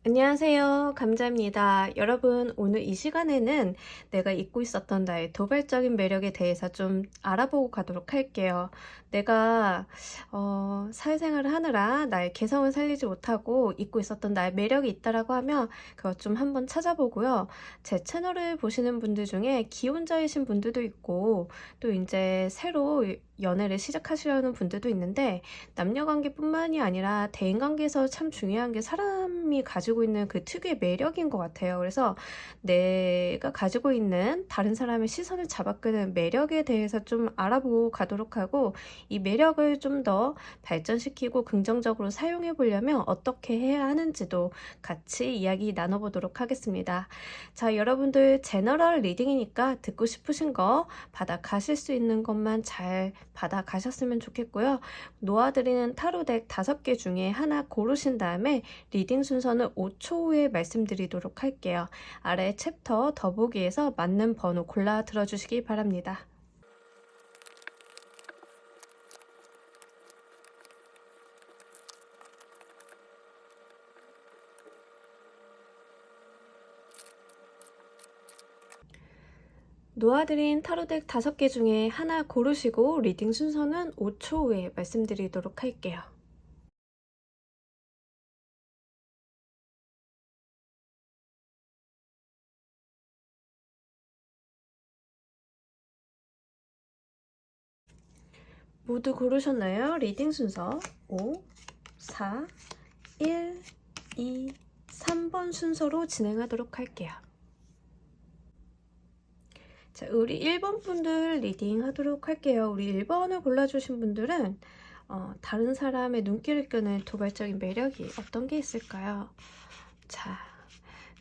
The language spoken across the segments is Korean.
안녕하세요. 감자입니다. 여러분, 오늘 이 시간에는 내가 잊고 있었던 나의 도발적인 매력에 대해서 좀 알아보고 가도록 할게요. 내가 사회생활을 하느라 나의 개성을 살리지 못하고 잊고 있었던 나의 매력이 있다라고 하면 그것 좀 한번 찾아보고요. 제 채널을 보시는 분들 중에 기혼자이신 분들도 있고 또 이제 새로 연애를 시작하시려는 분들도 있는데 남녀관계뿐만이 아니라 대인관계에서 참 중요한 게 사람이 가지고 있는 그 특유의 매력인 것 같아요. 그래서 내가 가지고 있는 다른 사람의 시선을 잡아끄는 매력에 대해서 좀 알아보고 가도록 하고, 이 매력을 좀 더 발전시키고 긍정적으로 사용해 보려면 어떻게 해야 하는지도 같이 이야기 나눠보도록 하겠습니다. 자, 여러분들 제너럴 리딩이니까 듣고 싶으신 거 받아 가실 수 있는 것만 잘 받아 가셨으면 좋겠고요. 놓아드리는 타로덱 5개 중에 하나 고르신 다음에 리딩 순서는 5초 후에 말씀드리도록 할게요. 아래 챕터 더보기에서 맞는 번호 골라 들어주시기 바랍니다. 놓아드린 타로덱 5개 중에 하나 고르시고 리딩 순서는 5초 후에 말씀드리도록 할게요. 모두 고르셨나요? 리딩 순서 5, 4, 1, 2, 3번 순서로 진행하도록 할게요. 자, 우리 1번 분들 리딩 하도록 할게요. 우리 1번을 골라주신 분들은 다른 사람의 눈길을 끄는 도발적인 매력이 어떤 게 있을까요? 자,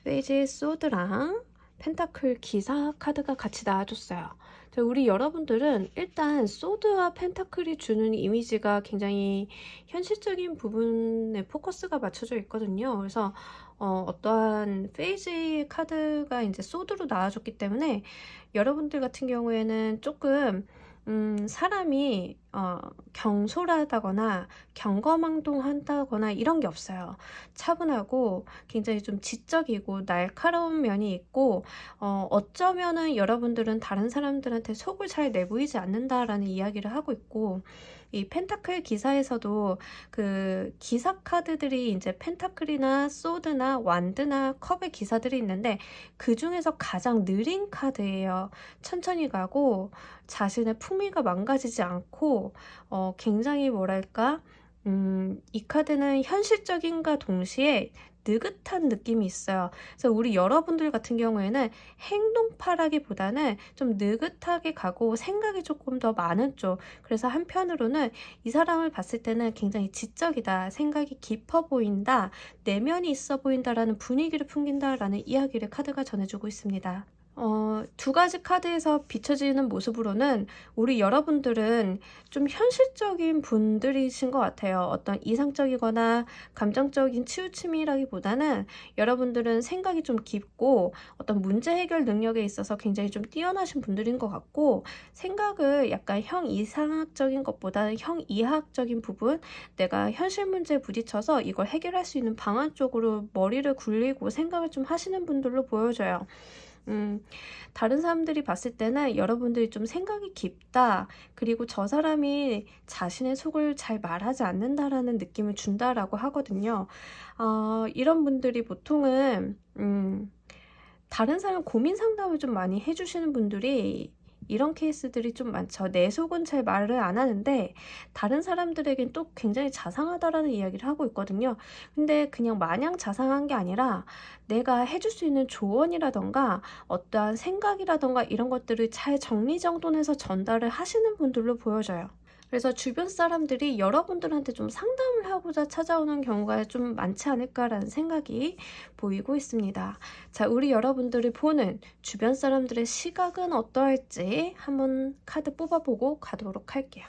페이지 소드랑 펜타클 기사 카드가 같이 나와줬어요. 자, 우리 여러분들은 일단 소드와 펜타클이 주는 이미지가 굉장히 현실적인 부분에 포커스가 맞춰져 있거든요. 그래서 어떠한 페이지 카드가 이제 소드로 나와줬기 때문에 여러분들 같은 경우에는 조금 사람이 경솔하다거나 경거망동한다거나 이런 게 없어요. 차분하고 굉장히 좀 지적이고 날카로운 면이 있고, 어쩌면은 여러분들은 다른 사람들한테 속을 잘 내보이지 않는다라는 이야기를 하고 있고, 이 펜타클 기사에서도 그 기사 카드들이 이제 펜타클이나 소드나 완드나 컵의 기사들이 있는데 그 중에서 가장 느린 카드예요. 천천히 가고 자신의 품위가 망가지지 않고 굉장히 뭐랄까, 이 카드는 현실적인가 동시에 느긋한 느낌이 있어요. 그래서 우리 여러분들 같은 경우에는 행동파라기보다는 좀 느긋하게 가고 생각이 조금 더 많은 쪽. 그래서 한편으로는 이 사람을 봤을 때는 굉장히 지적이다, 생각이 깊어 보인다, 내면이 있어 보인다라는 분위기를 풍긴다라는 이야기를 카드가 전해주고 있습니다. 2가지 카드에서 비춰지는 모습으로는 우리 여러분들은 좀 현실적인 분들이신 것 같아요. 어떤 이상적이거나 감정적인 치우침이라기보다는 여러분들은 생각이 좀 깊고 어떤 문제 해결 능력에 있어서 굉장히 좀 뛰어나신 분들인 것 같고, 생각을 약간 형이상학적인 것보다는 형이하학적인 부분, 내가 현실 문제에 부딪혀서 이걸 해결할 수 있는 방안 쪽으로 머리를 굴리고 생각을 좀 하시는 분들로 보여져요. 다른 사람들이 봤을 때는 여러분들이 좀 생각이 깊다, 그리고 저 사람이 자신의 속을 잘 말하지 않는다라는 느낌을 준다라고 하거든요. 이런 분들이 보통은 다른 사람 고민 상담을 좀 많이 해주시는 분들이 이런 케이스들이 좀 많죠. 내 속은 잘 말을 안 하는데 다른 사람들에겐 또 굉장히 자상하다라는 이야기를 하고 있거든요. 근데 그냥 마냥 자상한 게 아니라 내가 해줄 수 있는 조언이라던가 어떠한 생각이라던가 이런 것들을 잘 정리정돈해서 전달을 하시는 분들로 보여져요. 그래서 주변 사람들이 여러분들한테 좀 상담을 하고자 찾아오는 경우가 좀 많지 않을까라는 생각이 보이고 있습니다. 자, 우리 여러분들이 보는 주변 사람들의 시각은 어떠할지 한번 카드 뽑아보고 가도록 할게요.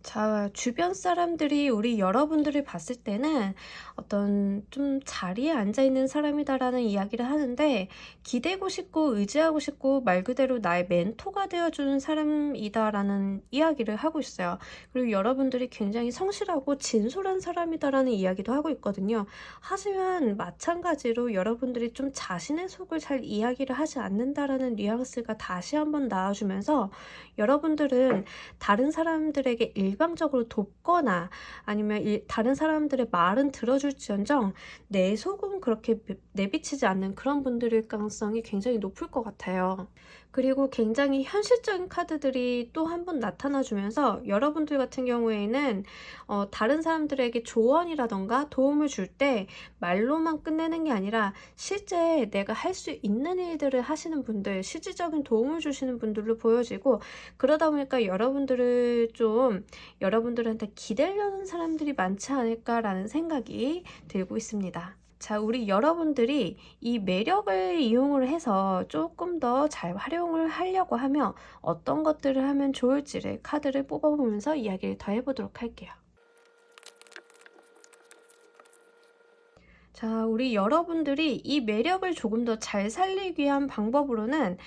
자, 주변 사람들이 우리 여러분들을 봤을 때는 어떤 좀 자리에 앉아 있는 사람이다라는 이야기를 하는데, 기대고 싶고 의지하고 싶고 말 그대로 나의 멘토가 되어주는 사람이다라는 이야기를 하고 있어요. 그리고 여러분들이 굉장히 성실하고 진솔한 사람이다라는 이야기도 하고 있거든요. 하지만 마찬가지로 여러분들이 좀 자신의 속을 잘 이야기를 하지 않는다라는 뉘앙스가 다시 한번 나와주면서, 여러분들은 다른 사람들에게 일방적으로 돕거나 아니면 다른 사람들의 말은 들어줄지언정 내 속은 그렇게 내비치지 않는 그런 분들일 가능성이 굉장히 높을 것 같아요. 그리고 굉장히 현실적인 카드들이 또 한 번 나타나 주면서, 여러분들 같은 경우에는 다른 사람들에게 조언이라던가 도움을 줄 때 말로만 끝내는 게 아니라 실제 내가 할 수 있는 일들을 하시는 분들, 실질적인 도움을 주시는 분들로 보여지고, 그러다 보니까 여러분들한테 기대려는 사람들이 많지 않을까라는 생각이 들고 있습니다. 자, 우리 여러분들이 이 매력을 이용을 해서 조금 더 잘 활용을 하려고 하면 어떤 것들을 하면 좋을지를 카드를 뽑아보면서 이야기를 더 해보도록 할게요. 자, 우리 여러분들이 이 매력을 조금 더 잘 살리기 위한 방법으로는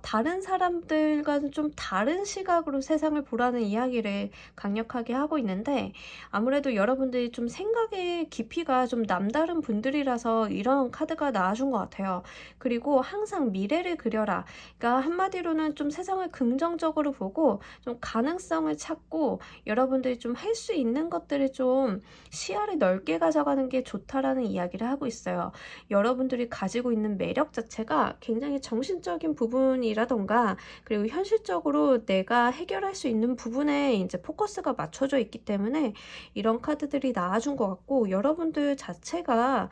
다른 사람들과는 좀 다른 시각으로 세상을 보라는 이야기를 강력하게 하고 있는데, 아무래도 여러분들이 좀 생각의 깊이가 좀 남다른 분들이라서 이런 카드가 나와준 것 같아요. 그리고 항상 미래를 그려라. 그러니까 한마디로는 좀 세상을 긍정적으로 보고 좀 가능성을 찾고, 여러분들이 좀 할 수 있는 것들을 좀 시야를 넓게 가져가는 게 좋다라는 이야기를 하고 있어요. 여러분들이 가지고 있는 매력 자체가 굉장히 정신적인 부분이라던가, 그리고 현실적으로 내가 해결할 수 있는 부분에 이제 포커스가 맞춰져 있기 때문에 이런 카드들이 나와준 것 같고, 여러분들 자체가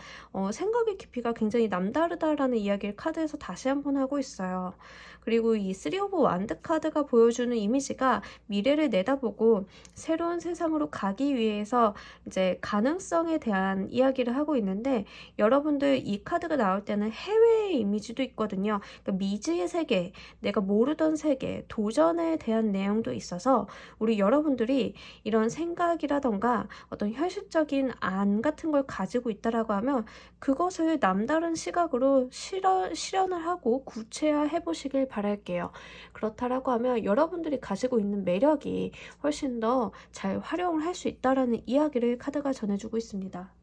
생각의 깊이가 굉장히 남다르다라는 이야기를 카드에서 다시 한번 하고 있어요. 그리고 이 3 오브 완드 카드가 보여주는 이미지가 미래를 내다보고 새로운 세상으로 가기 위해서 이제 가능성에 대한 이야기를 하고 있는데, 여러분들 이 카드가 나올 때는 해외의 이미지도 있거든요. 그러니까 미지의 세계, 내가 모르던 세계, 도전에 대한 내용도 있어서, 우리 여러분들이 이런 생각이라던가 어떤 현실적인 안 같은 걸 가지고 있다라고 하면 그것을 남다른 시각으로 실현을 하고 구체화해 보시길 바랄게요. 그렇다라고 하면 여러분들이 가지고 있는 매력이 훨씬 더 잘 활용을 할 수 있다라는 이야기를 카드가 전해주고 있습니다.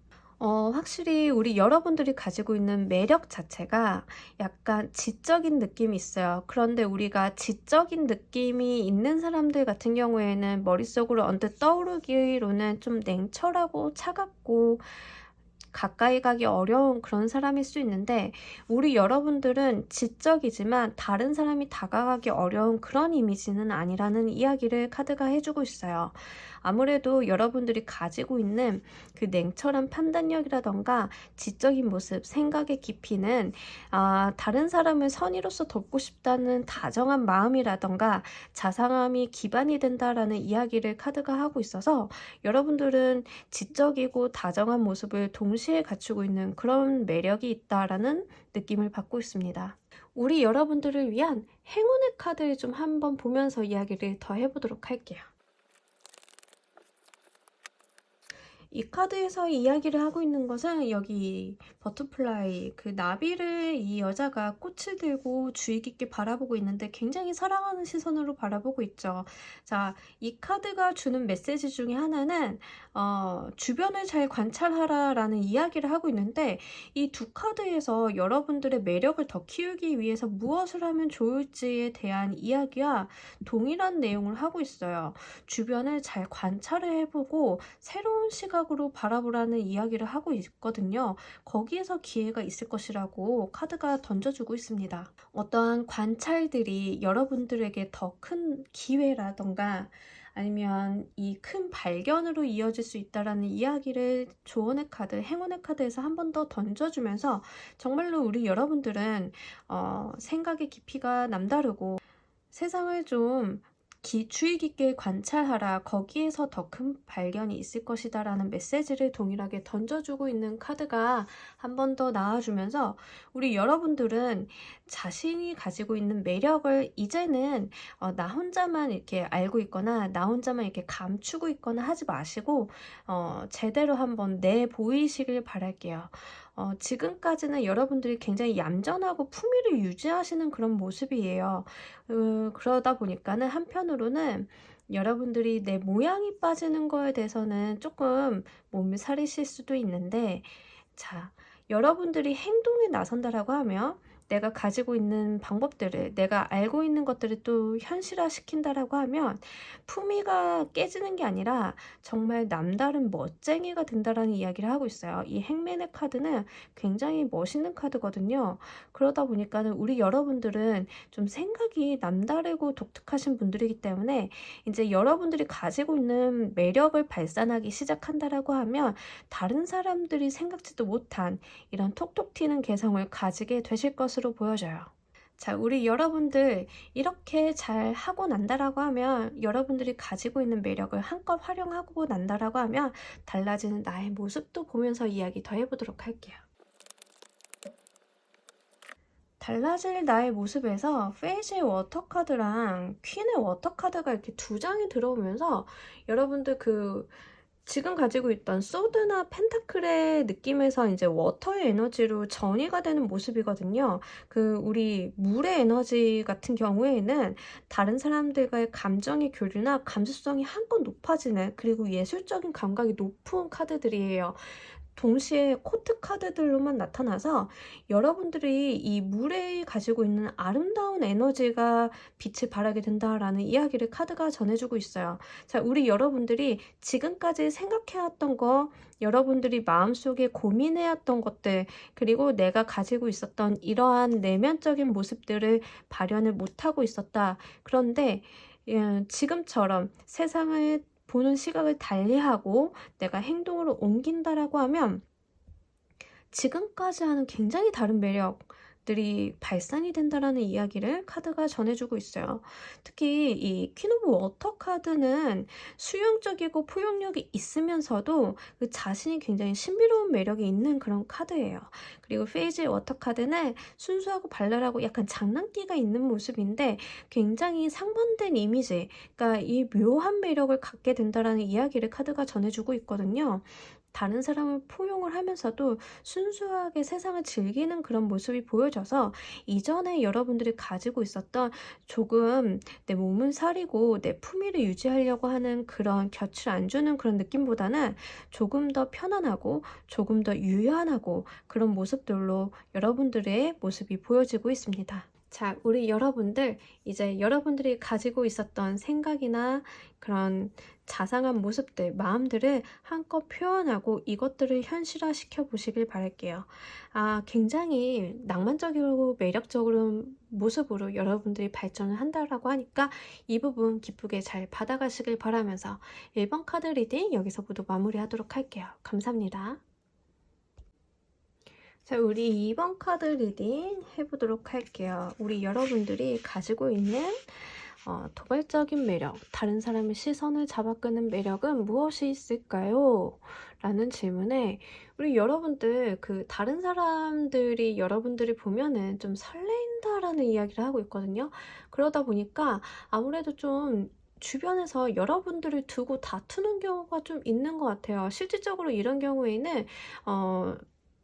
확실히 우리 여러분들이 가지고 있는 매력 자체가 약간 지적인 느낌이 있어요. 그런데 우리가 지적인 느낌이 있는 사람들 같은 경우에는 머릿속으로 언뜻 떠오르기로는 좀 냉철하고 차갑고 가까이 가기 어려운 그런 사람일 수 있는데, 우리 여러분들은 지적이지만 다른 사람이 다가가기 어려운 그런 이미지는 아니라는 이야기를 카드가 해주고 있어요. 아무래도 여러분들이 가지고 있는 그 냉철한 판단력이라던가 지적인 모습, 생각의 깊이는 다른 사람을 선의로서 돕고 싶다는 다정한 마음이라던가 자상함이 기반이 된다라는 이야기를 카드가 하고 있어서, 여러분들은 지적이고 다정한 모습을 동시에 갖추고 있는 그런 매력이 있다라는 느낌을 받고 있습니다. 우리 여러분들을 위한 행운의 카드를 좀 한번 보면서 이야기를 더 해보도록 할게요. 이 카드에서 이야기를 하고 있는 것은, 여기 버터플라이, 그 나비를 이 여자가 꽃을 들고 주의 깊게 바라보고 있는데 굉장히 사랑하는 시선으로 바라보고 있죠. 자, 이 카드가 주는 메시지 중에 하나는 주변을 잘 관찰하라 라는 이야기를 하고 있는데, 이 두 카드에서 여러분들의 매력을 더 키우기 위해서 무엇을 하면 좋을지에 대한 이야기와 동일한 내용을 하고 있어요. 주변을 잘 관찰을 해보고 새로운 시각으로 바라보라는 이야기를 하고 있거든요. 거기에서 기회가 있을 것이라고 카드가 던져주고 있습니다. 어떠한 관찰들이 여러분들에게 더 큰 기회라던가 아니면 이 큰 발견으로 이어질 수 있다라는 이야기를 조언의 카드, 행운의 카드에서 한 번 더 던져주면서, 정말로 우리 여러분들은 생각의 깊이가 남다르고 세상을 좀 주의 깊게 관찰하라. 거기에서 더 큰 발견이 있을 것이다 라는 메시지를 동일하게 던져주고 있는 카드가 한 번 더 나와주면서 우리 여러분들은 자신이 가지고 있는 매력을 이제는 나 혼자만 이렇게 알고 있거나 나 혼자만 이렇게 감추고 있거나 하지 마시고 제대로 한번 내보이시길 바랄게요. 지금까지는 여러분들이 굉장히 얌전하고 품위를 유지하시는 그런 모습이에요. 그러다 보니까는 한편으로는 여러분들이 내 모양이 빠지는 거에 대해서는 조금 몸을 사리실 수도 있는데, 자, 여러분들이 행동에 나선다라고 하면 내가 가지고 있는 방법들을, 내가 알고 있는 것들을 또 현실화시킨다라고 하면 품위가 깨지는 게 아니라 정말 남다른 멋쟁이가 된다라는 이야기를 하고 있어요. 이 행맨의 카드는 굉장히 멋있는 카드거든요. 그러다 보니까는 우리 여러분들은 좀 생각이 남다르고 독특하신 분들이기 때문에 이제 여러분들이 가지고 있는 매력을 발산하기 시작한다라고 하면 다른 사람들이 생각지도 못한 이런 톡톡 튀는 개성을 가지게 되실 것으로 보여져요. 자, 우리 여러분들 이렇게 잘 하고 난다라고 하면, 여러분들이 가지고 있는 매력을 한껏 활용하고 난다라고 하면 달라지는 나의 모습도 보면서 이야기 더 해보도록 할게요. 달라질 나의 모습에서 페이지의 워터 카드랑 퀸의 워터 카드가 이렇게 두 장이 들어오면서 여러분들 지금 가지고 있던 소드나 펜타클의 느낌에서 이제 워터의 에너지로 전이가 되는 모습이거든요. 우리 물의 에너지 같은 경우에는 다른 사람들과의 감정의 교류나 감수성이 한껏 높아지는, 그리고 예술적인 감각이 높은 카드들이에요. 동시에 코트 카드들로만 나타나서 여러분들이 이 물에 가지고 있는 아름다운 에너지가 빛을 발하게 된다라는 이야기를 카드가 전해주고 있어요. 자, 우리 여러분들이 지금까지 생각해왔던 거, 여러분들이 마음속에 고민해왔던 것들, 그리고 내가 가지고 있었던 이러한 내면적인 모습들을 발현을 못하고 있었다. 그런데 지금처럼 세상을 보는 시각을 달리하고 내가 행동으로 옮긴다라고 하면 지금까지 하는 굉장히 다른 매력들이 발산이 된다라는 이야기를 카드가 전해주고 있어요. 특히 이 퀸 오브 워터 카드는 수용적이고 포용력이 있으면서도 그 자신이 굉장히 신비로운 매력이 있는 그런 카드예요. 그리고 페이지의 워터 카드는 순수하고 발랄하고 약간 장난기가 있는 모습인데 굉장히 상반된 이미지, 그러니까 이 묘한 매력을 갖게 된다라는 이야기를 카드가 전해주고 있거든요. 다른 사람을 포용을 하면서도 순수하게 세상을 즐기는 그런 모습이 보여져서 이전에 여러분들이 가지고 있었던 조금 내 몸을 사리고 내 품위를 유지하려고 하는 그런 곁을 안 주는 그런 느낌보다는 조금 더 편안하고 조금 더 유연하고 그런 모습들로 여러분들의 모습이 보여지고 있습니다. 자, 우리 여러분들 이제 여러분들이 가지고 있었던 생각이나 그런 자상한 모습들, 마음들을 한껏 표현하고 이것들을 현실화시켜 보시길 바랄게요. 굉장히 낭만적이고 매력적인 모습으로 여러분들이 발전을 한다라고 하니까 이 부분 기쁘게 잘 받아가시길 바라면서 1번 카드 리딩 여기서 모두 마무리하도록 할게요. 감사합니다. 자, 우리 2번 카드 리딩 해보도록 할게요. 우리 여러분들이 가지고 있는 도발적인 매력, 다른 사람의 시선을 잡아끄는 매력은 무엇이 있을까요? 라는 질문에 우리 여러분들 다른 사람들이 여러분들이 보면은 좀 설레인다라는 이야기를 하고 있거든요. 그러다 보니까 아무래도 좀 주변에서 여러분들을 두고 다투는 경우가 좀 있는 것 같아요. 실질적으로 이런 경우에는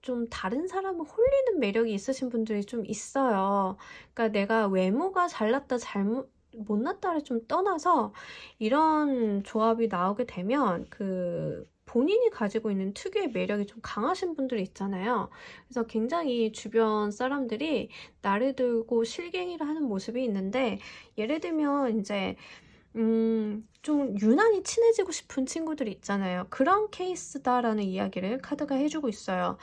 좀 다른 사람을 홀리는 매력이 있으신 분들이 좀 있어요. 그러니까 내가 외모가 잘났다 못났다를 좀 떠나서 이런 조합이 나오게 되면 본인이 가지고 있는 특유의 매력이 좀 강하신 분들이 있잖아요. 그래서 굉장히 주변 사람들이 나를 들고 실갱이를 하는 모습이 있는데, 예를 들면 이제 좀 유난히 친해지고 싶은 친구들이 있잖아요. 그런 케이스다라는 이야기를 카드가 해주고 있어요.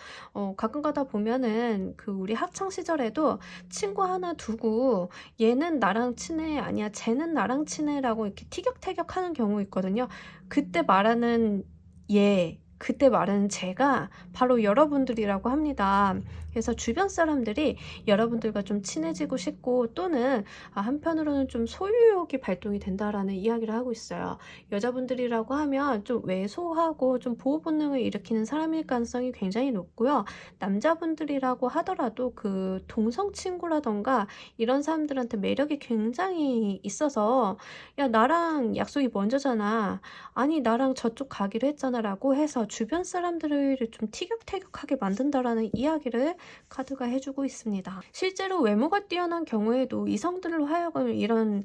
가끔 가다 보면은 우리 학창 시절에도 친구 하나 두고 얘는 나랑 친해, 아니야 쟤는 나랑 친해라고 이렇게 티격태격 하는 경우 있거든요. 그때 말하는 얘, 그때 말하는 제가 바로 여러분들이라고 합니다. 그래서 주변 사람들이 여러분들과 좀 친해지고 싶고 또는 한편으로는 좀 소유욕이 발동이 된다라는 이야기를 하고 있어요. 여자분들이라고 하면 좀 왜소하고 좀 보호 본능을 일으키는 사람일 가능성이 굉장히 높고요. 남자분들이라고 하더라도 그 동성 친구라던가 이런 사람들한테 매력이 굉장히 있어서 야 나랑 약속이 먼저잖아. 아니 나랑 저쪽 가기로 했잖아 라고 해서 주변 사람들을 좀 티격태격하게 만든다라는 이야기를 카드가 해주고 있습니다. 실제로 외모가 뛰어난 경우에도 이성들로 하여금 이런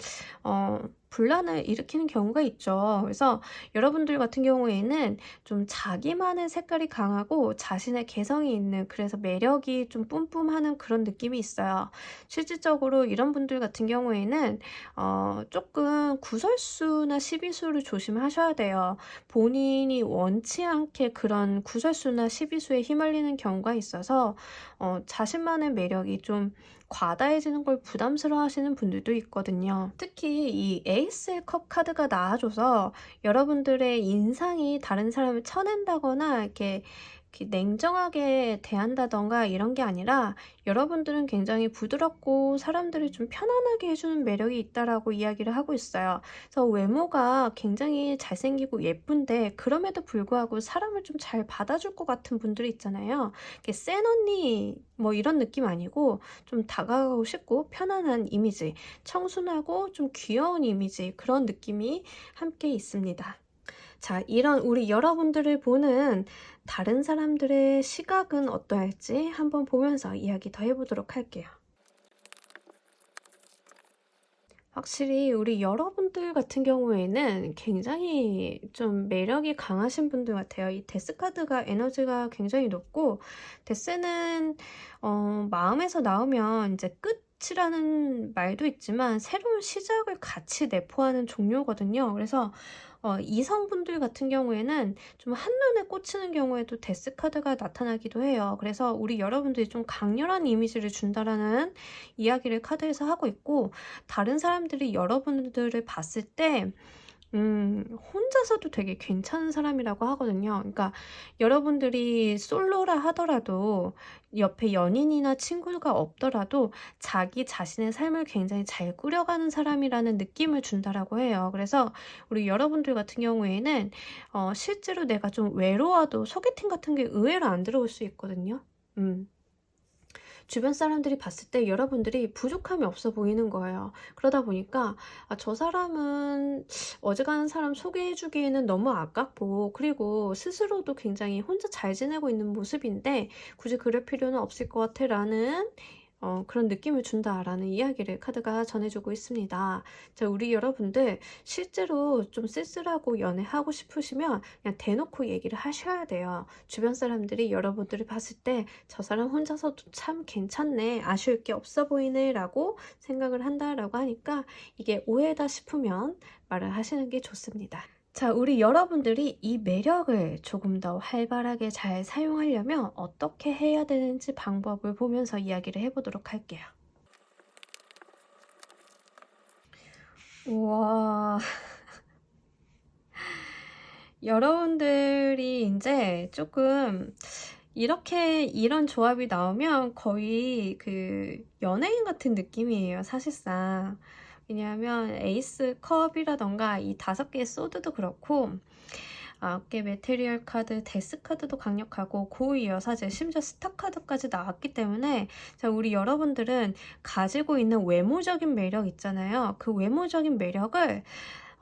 분란을 일으키는 경우가 있죠. 그래서 여러분들 같은 경우에는 좀 자기만의 색깔이 강하고 자신의 개성이 있는, 그래서 매력이 좀 뿜뿜하는 그런 느낌이 있어요. 실질적으로 이런 분들 같은 경우에는 조금 구설수나 시비수를 조심하셔야 돼요. 본인이 원치 않게 그런 구설수나 시비수에 휘말리는 경우가 있어서 자신만의 매력이 좀 과다해지는 걸 부담스러워 하시는 분들도 있거든요. 특히 이 에이스의 컵 카드가 나와줘서 여러분들의 인상이 다른 사람을 쳐낸다거나 이렇게 냉정하게 대한다던가 이런 게 아니라 여러분들은 굉장히 부드럽고 사람들이 좀 편안하게 해주는 매력이 있다라고 이야기를 하고 있어요. 그래서 외모가 굉장히 잘생기고 예쁜데 그럼에도 불구하고 사람을 좀 잘 받아줄 것 같은 분들이 있잖아요. 센 언니 뭐 이런 느낌 아니고 좀 다가가고 싶고 편안한 이미지, 청순하고 좀 귀여운 이미지, 그런 느낌이 함께 있습니다. 자, 이런 우리 여러분들을 보는 다른 사람들의 시각은 어떠할지 한번 보면서 이야기 더 해보도록 할게요. 확실히 우리 여러분들 같은 경우에는 굉장히 좀 매력이 강하신 분들 같아요. 이 데스 카드가 에너지가 굉장히 높고, 데스는 마음에서 나오면 이제 끝이라는 말도 있지만 새로운 시작을 같이 내포하는 종류거든요. 그래서 이성분들 같은 경우에는 좀 한눈에 꽂히는 경우에도 데스 카드가 나타나기도 해요. 그래서 우리 여러분들이 좀 강렬한 이미지를 준다라는 이야기를 카드에서 하고 있고, 다른 사람들이 여러분들을 봤을 때 혼자서도 되게 괜찮은 사람이라고 하거든요. 그러니까 여러분들이 솔로라 하더라도 옆에 연인이나 친구가 없더라도 자기 자신의 삶을 굉장히 잘 꾸려가는 사람이라는 느낌을 준다라고 해요. 그래서 우리 여러분들 같은 경우에는 실제로 내가 좀 외로워도 소개팅 같은 게 의외로 안 들어올 수 있거든요. 주변 사람들이 봤을 때 여러분들이 부족함이 없어 보이는 거예요. 그러다 보니까 저 사람은 어지간한 사람 소개해주기에는 너무 아깝고, 그리고 스스로도 굉장히 혼자 잘 지내고 있는 모습인데 굳이 그럴 필요는 없을 것 같아 라는 그런 느낌을 준다라는 이야기를 카드가 전해주고 있습니다. 자, 우리 여러분들 실제로 좀 쓸쓸하고 연애하고 싶으시면 그냥 대놓고 얘기를 하셔야 돼요. 주변 사람들이 여러분들을 봤을 때 저 사람 혼자서도 참 괜찮네, 아쉬울 게 없어 보이네 라고 생각을 한다라고 하니까 이게 오해다 싶으면 말을 하시는 게 좋습니다. 자, 우리 여러분들이 이 매력을 조금 더 활발하게 잘 사용하려면 어떻게 해야 되는지 방법을 보면서 이야기를 해보도록 할게요. 우와. 여러분들이 이제 조금 이렇게 이런 조합이 나오면 거의 그 연예인 같은 느낌이에요, 사실상. 왜냐하면 에이스 컵이라던가 이 5개의 소드도 그렇고 9개 메테리얼 카드, 데스 카드도 강력하고 고위 여사제, 심지어 스타 카드까지 나왔기 때문에 자, 우리 여러분들은 가지고 있는 외모적인 매력 있잖아요. 그 외모적인 매력을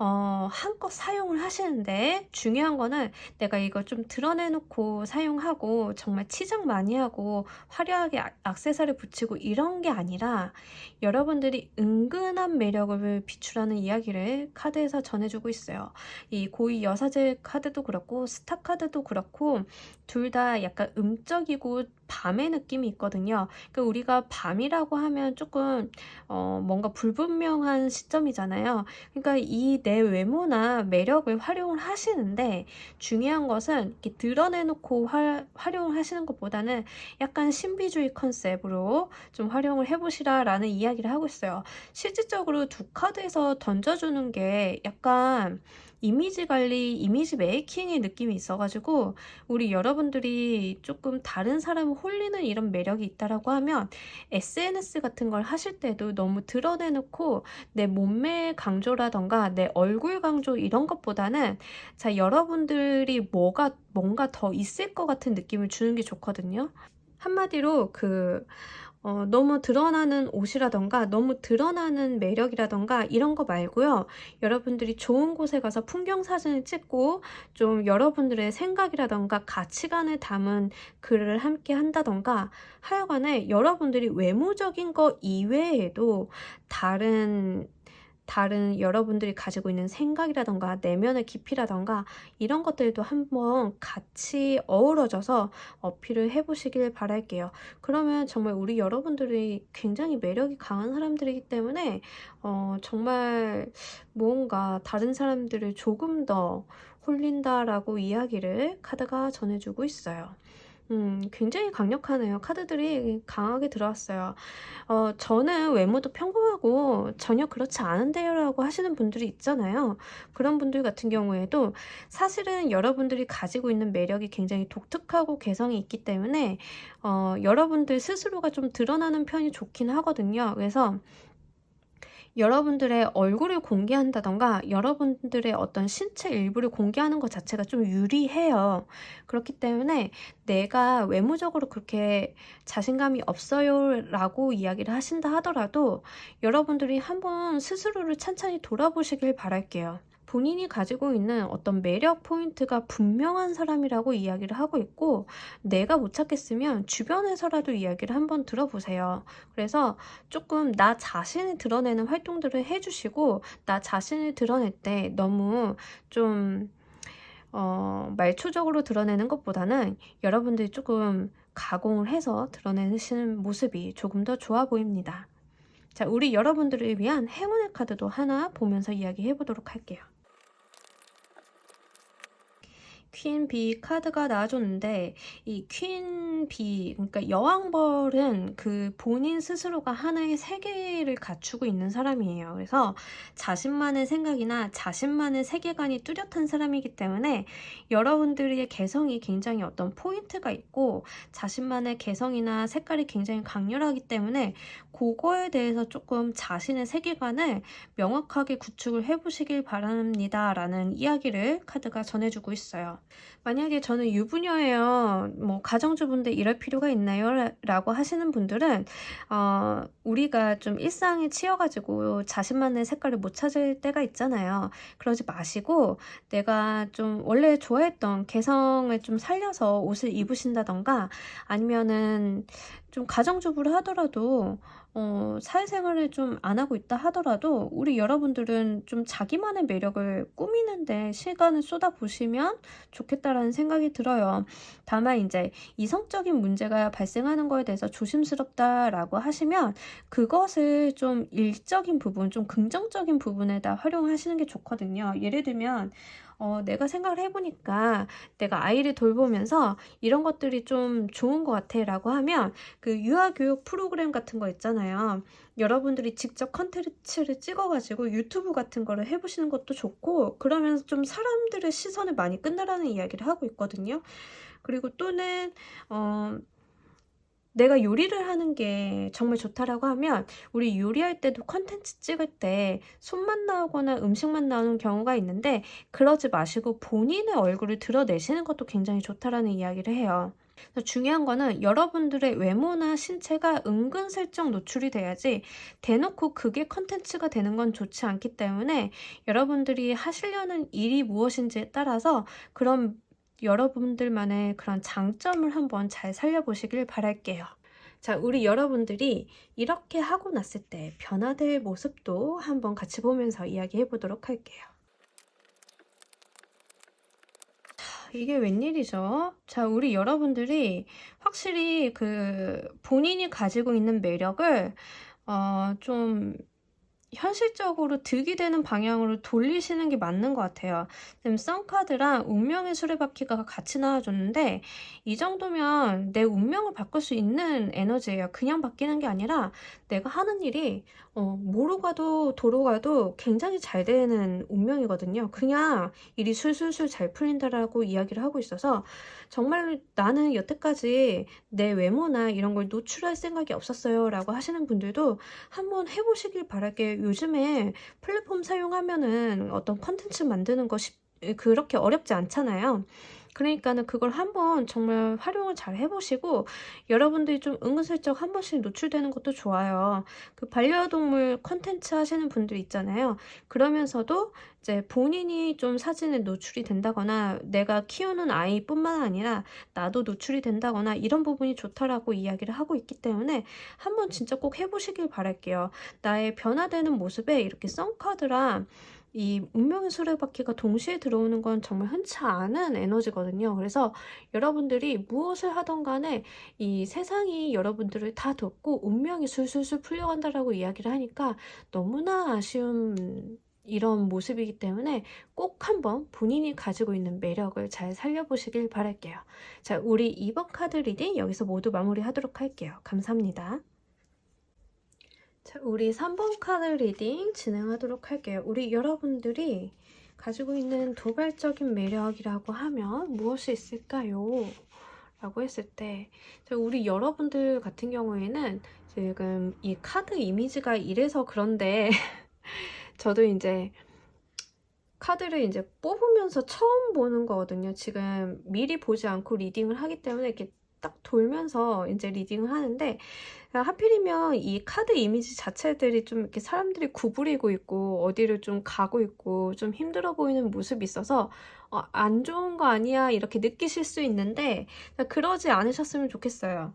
한껏 사용을 하시는데, 중요한 거는 내가 이걸 좀 드러내놓고 사용하고 정말 치장 많이 하고 화려하게 액세서리 붙이고 이런 게 아니라 여러분들이 은근한 매력을 비추라는 이야기를 카드에서 전해주고 있어요. 이 고위 여사제 카드도 그렇고 스타 카드도 그렇고 둘 다 약간 음적이고 밤의 느낌이 있거든요. 그러니까 우리가 밤이라고 하면 조금 뭔가 불분명한 시점이잖아요. 그러니까 이 내 외모나 매력을 활용을 하시는데 중요한 것은 이렇게 드러내놓고 활용을 하시는 것보다는 약간 신비주의 컨셉으로 좀 활용을 해보시라라는 이야기를 하고 있어요. 실질적으로 두 카드에서 던져주는 게 약간 이미지 관리, 이미지 메이킹의 느낌이 있어가지고 우리 여러분들이 조금 다른 사람을 홀리는 이런 매력이 있다라고 하면 SNS 같은 걸 하실 때도 너무 드러내놓고 내 몸매 강조라던가 내 얼굴 강조 이런 것보다는 자, 여러분들이 뭔가 더 있을 것 같은 느낌을 주는 게 좋거든요. 한마디로 너무 드러나는 옷이라던가 너무 드러나는 매력이라던가 이런 거 말고요. 여러분들이 좋은 곳에 가서 풍경 사진을 찍고 좀 여러분들의 생각이라던가 가치관을 담은 글을 함께 한다던가 하여간에 여러분들이 외모적인 거 이외에도 다른 여러분들이 가지고 있는 생각이라던가 내면의 깊이라던가 이런 것들도 한번 같이 어우러져서 어필을 해보시길 바랄게요. 그러면 정말 우리 여러분들이 굉장히 매력이 강한 사람들이기 때문에 정말 무언가 다른 사람들을 조금 더 홀린다라고 이야기를 카드가 전해주고 있어요. 굉장히 강력하네요. 카드들이 강하게 들어왔어요. 저는 외모도 평범하고 전혀 그렇지 않은데요 라고 하시는 분들이 있잖아요. 그런 분들 같은 경우에도 사실은 여러분들이 가지고 있는 매력이 굉장히 독특하고 개성이 있기 때문에 여러분들 스스로가 좀 드러나는 편이 좋긴 하거든요. 그래서 여러분들의 얼굴을 공개한다던가 여러분들의 어떤 신체 일부를 공개하는 것 자체가 좀 유리해요. 그렇기 때문에 내가 외모적으로 그렇게 자신감이 없어요 라고 이야기를 하신다 하더라도 여러분들이 한번 스스로를 찬찬히 돌아보시길 바랄게요. 본인이 가지고 있는 어떤 매력 포인트가 분명한 사람이라고 이야기를 하고 있고 내가 못 찾겠으면 주변에서라도 이야기를 한번 들어보세요. 그래서 조금 나 자신을 드러내는 활동들을 해주시고 나 자신을 드러낼 때 너무 좀 말초적으로 드러내는 것보다는 여러분들이 조금 가공을 해서 드러내시는 모습이 조금 더 좋아 보입니다. 자, 우리 여러분들을 위한 행운의 카드도 하나 보면서 이야기해 보도록 할게요. 퀸비 카드가 나와줬는데 이 퀸비 그러니까 여왕벌은 그 본인 스스로가 하나의 세계를 갖추고 있는 사람이에요. 그래서 자신만의 생각이나 자신만의 세계관이 뚜렷한 사람이기 때문에 여러분들의 개성이 굉장히 어떤 포인트가 있고 자신만의 개성이나 색깔이 굉장히 강렬하기 때문에 그거에 대해서 조금 자신의 세계관을 명확하게 구축을 해보시길 바랍니다 라는 이야기를 카드가 전해주고 있어요. 만약에 저는 유부녀예요. 뭐 가정주부인데 이럴 필요가 있나요? 라고 하시는 분들은 우리가 좀 일상에 치여가지고 자신만의 색깔을 못 찾을 때가 있잖아요. 그러지 마시고 내가 좀 원래 좋아했던 개성을 좀 살려서 옷을 입으신다던가 아니면은 좀 가정주부를 하더라도 사회생활을 좀 안 하고 있다 하더라도 우리 여러분들은 좀 자기만의 매력을 꾸미는데 시간을 쏟아보시면 좋겠다라는 생각이 들어요. 다만 이제 이성적인 문제가 발생하는 거에 대해서 조심스럽다라고 하시면 그것을 좀 일적인 부분, 좀 긍정적인 부분에다 활용하시는 게 좋거든요. 예를 들면 내가 생각을 해보니까 내가 아이를 돌보면서 이런 것들이 좀 좋은 것 같아 라고 하면 그 유아교육 프로그램 같은 거 있잖아요. 여러분들이 직접 컨텐츠를 찍어가지고 유튜브 같은 거를 해보시는 것도 좋고 그러면서 좀 사람들의 시선을 많이 끈다라는 이야기를 하고 있거든요. 그리고 또는 내가 요리를 하는 게 정말 좋다라고 하면 우리 요리할 때도 컨텐츠 찍을 때 손만 나오거나 음식만 나오는 경우가 있는데 그러지 마시고 본인의 얼굴을 드러내시는 것도 굉장히 좋다라는 이야기를 해요. 그래서 중요한 거는 여러분들의 외모나 신체가 은근슬쩍 노출이 돼야지 대놓고 그게 컨텐츠가 되는 건 좋지 않기 때문에 여러분들이 하시려는 일이 무엇인지에 따라서 그런 여러분들만의 그런 장점을 한번 잘 살려보시길 바랄게요. 자, 우리 여러분들이 이렇게 하고 났을 때 변화될 모습도 한번 같이 보면서 이야기해 보도록 할게요. 이게 웬일이죠? 자, 우리 여러분들이 확실히 본인이 가지고 있는 매력을 좀 현실적으로 득이 되는 방향으로 돌리시는 게 맞는 것 같아요. 지금 썬카드랑 운명의 수레바퀴가 같이 나와줬는데 이 정도면 내 운명을 바꿀 수 있는 에너지예요. 그냥 바뀌는 게 아니라 내가 하는 일이 모로 가도 도로 가도 굉장히 잘 되는 운명이거든요. 그냥 일이 술술술 잘 풀린다라고 이야기를 하고 있어서 정말 나는 여태까지 내 외모나 이런 걸 노출할 생각이 없었어요 라고 하시는 분들도 한번 해보시길 바랄게요. 요즘에 플랫폼 사용하면은 어떤 컨텐츠 만드는 거 그렇게 어렵지 않잖아요. 그러니까는 그걸 한번 정말 활용을 잘 해보시고 여러분들이 좀 은근슬쩍 한 번씩 노출되는 것도 좋아요. 그 반려동물 컨텐츠 하시는 분들 있잖아요. 그러면서도 이제 본인이 좀 사진에 노출이 된다거나 내가 키우는 아이뿐만 아니라 나도 노출이 된다거나 이런 부분이 좋다라고 이야기를 하고 있기 때문에 한번 진짜 꼭 해보시길 바랄게요. 나의 변화되는 모습에 이렇게 썬카드랑 이 운명의 수레바퀴가 동시에 들어오는 건 정말 흔치 않은 에너지거든요. 그래서 여러분들이 무엇을 하던 간에 이 세상이 여러분들을 다 덮고 운명이 술술술 풀려간다라고 이야기를 하니까 너무나 아쉬운 이런 모습이기 때문에 꼭 한번 본인이 가지고 있는 매력을 잘 살려보시길 바랄게요. 자, 우리 이번 카드 리딩 여기서 모두 마무리하도록 할게요. 감사합니다. 자, 우리 3번 카드 리딩 진행하도록 할게요. 우리 여러분들이 가지고 있는 도발적인 매력이라고 하면 무엇이 있을까요? 라고 했을 때 우리 여러분들 같은 경우에는 지금 이 카드 이미지가 이래서 그런데 저도 이제 카드를 이제 뽑으면서 처음 보는 거거든요. 지금 미리 보지 않고 리딩을 하기 때문에 이렇게 딱 돌면서 이제 리딩을 하는데 하필이면 이 카드 이미지 자체들이 좀 이렇게 사람들이 구부리고 있고 어디를 좀 가고 있고 좀 힘들어 보이는 모습이 있어서 안 좋은 거 아니야 이렇게 느끼실 수 있는데 그러지 않으셨으면 좋겠어요.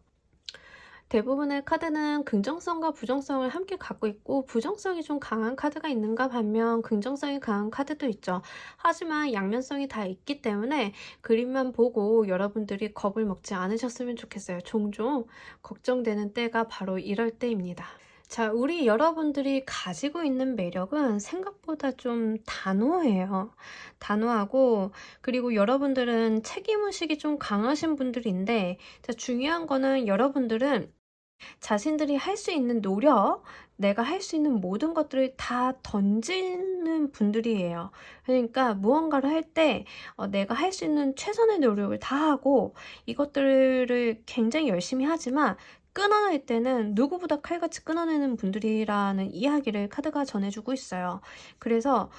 대부분의 카드는 긍정성과 부정성을 함께 갖고 있고 부정성이 좀 강한 카드가 있는가 반면 긍정성이 강한 카드도 있죠. 하지만 양면성이 다 있기 때문에 그림만 보고 여러분들이 겁을 먹지 않으셨으면 좋겠어요. 종종 걱정되는 때가 바로 이럴 때입니다. 자, 우리 여러분들이 가지고 있는 매력은 생각보다 좀 단호해요. 단호하고 그리고 여러분들은 책임의식이 좀 강하신 분들인데 자, 중요한 거는 여러분들은 자신들이 할 수 있는 노력, 내가 할 수 있는 모든 것들을 다 던지는 분들이에요. 그러니까 무언가를 할 때 내가 할 수 있는 최선의 노력을 다하고 이것들을 굉장히 열심히 하지만 끊어낼 때는 누구보다 칼같이 끊어내는 분들이라는 이야기를 카드가 전해주고 있어요. 그래서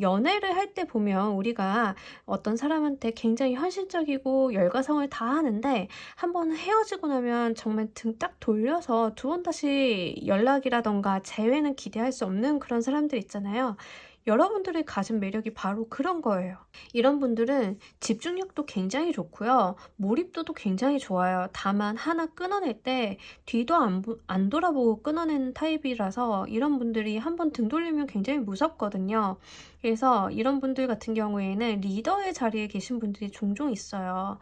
연애를 할 때 보면 우리가 어떤 사람한테 굉장히 현실적이고 열과성을 다 하는데 한번 헤어지고 나면 정말 등 딱 돌려서 두 번 다시 연락이라던가 재회는 기대할 수 없는 그런 사람들 있잖아요. 여러분들이 가진 매력이 바로 그런 거예요. 이런 분들은 집중력도 굉장히 좋고요. 몰입도도 굉장히 좋아요. 다만 하나 끊어낼 때 뒤도 안 돌아보고 끊어내는 타입이라서 이런 분들이 한번 등 돌리면 굉장히 무섭거든요. 그래서 이런 분들 같은 경우에는 리더의 자리에 계신 분들이 종종 있어요.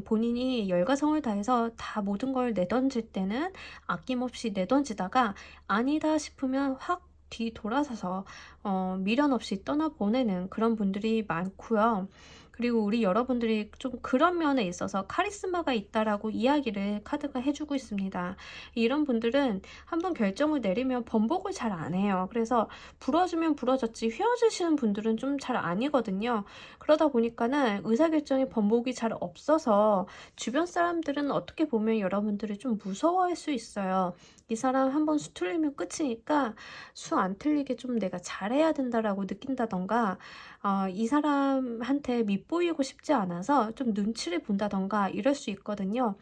본인이 열과성을 다해서 다 모든 걸 내던질 때는 아낌없이 내던지다가 아니다 싶으면 확 뒤돌아서서 미련 없이 떠나보내는 그런 분들이 많고요. 그리고 우리 여러분들이 좀 그런 면에 있어서 카리스마가 있다라고 이야기를 카드가 해주고 있습니다. 이런 분들은 한번 결정을 내리면 번복을 잘 안 해요. 그래서 부러지면 부러졌지 헤어지시는 분들은 좀 잘 아니거든요. 그러다 보니까는 의사결정에 번복이 잘 없어서 주변 사람들은 어떻게 보면 여러분들을 좀 무서워할 수 있어요. 이 사람 한번 수 틀리면 끝이니까 수 안 틀리게 좀 내가 잘해야 된다라고 느낀다던가 이 사람한테 밉보이고 싶지 않아서 좀 눈치를 본다던가 이럴 수 있거든요.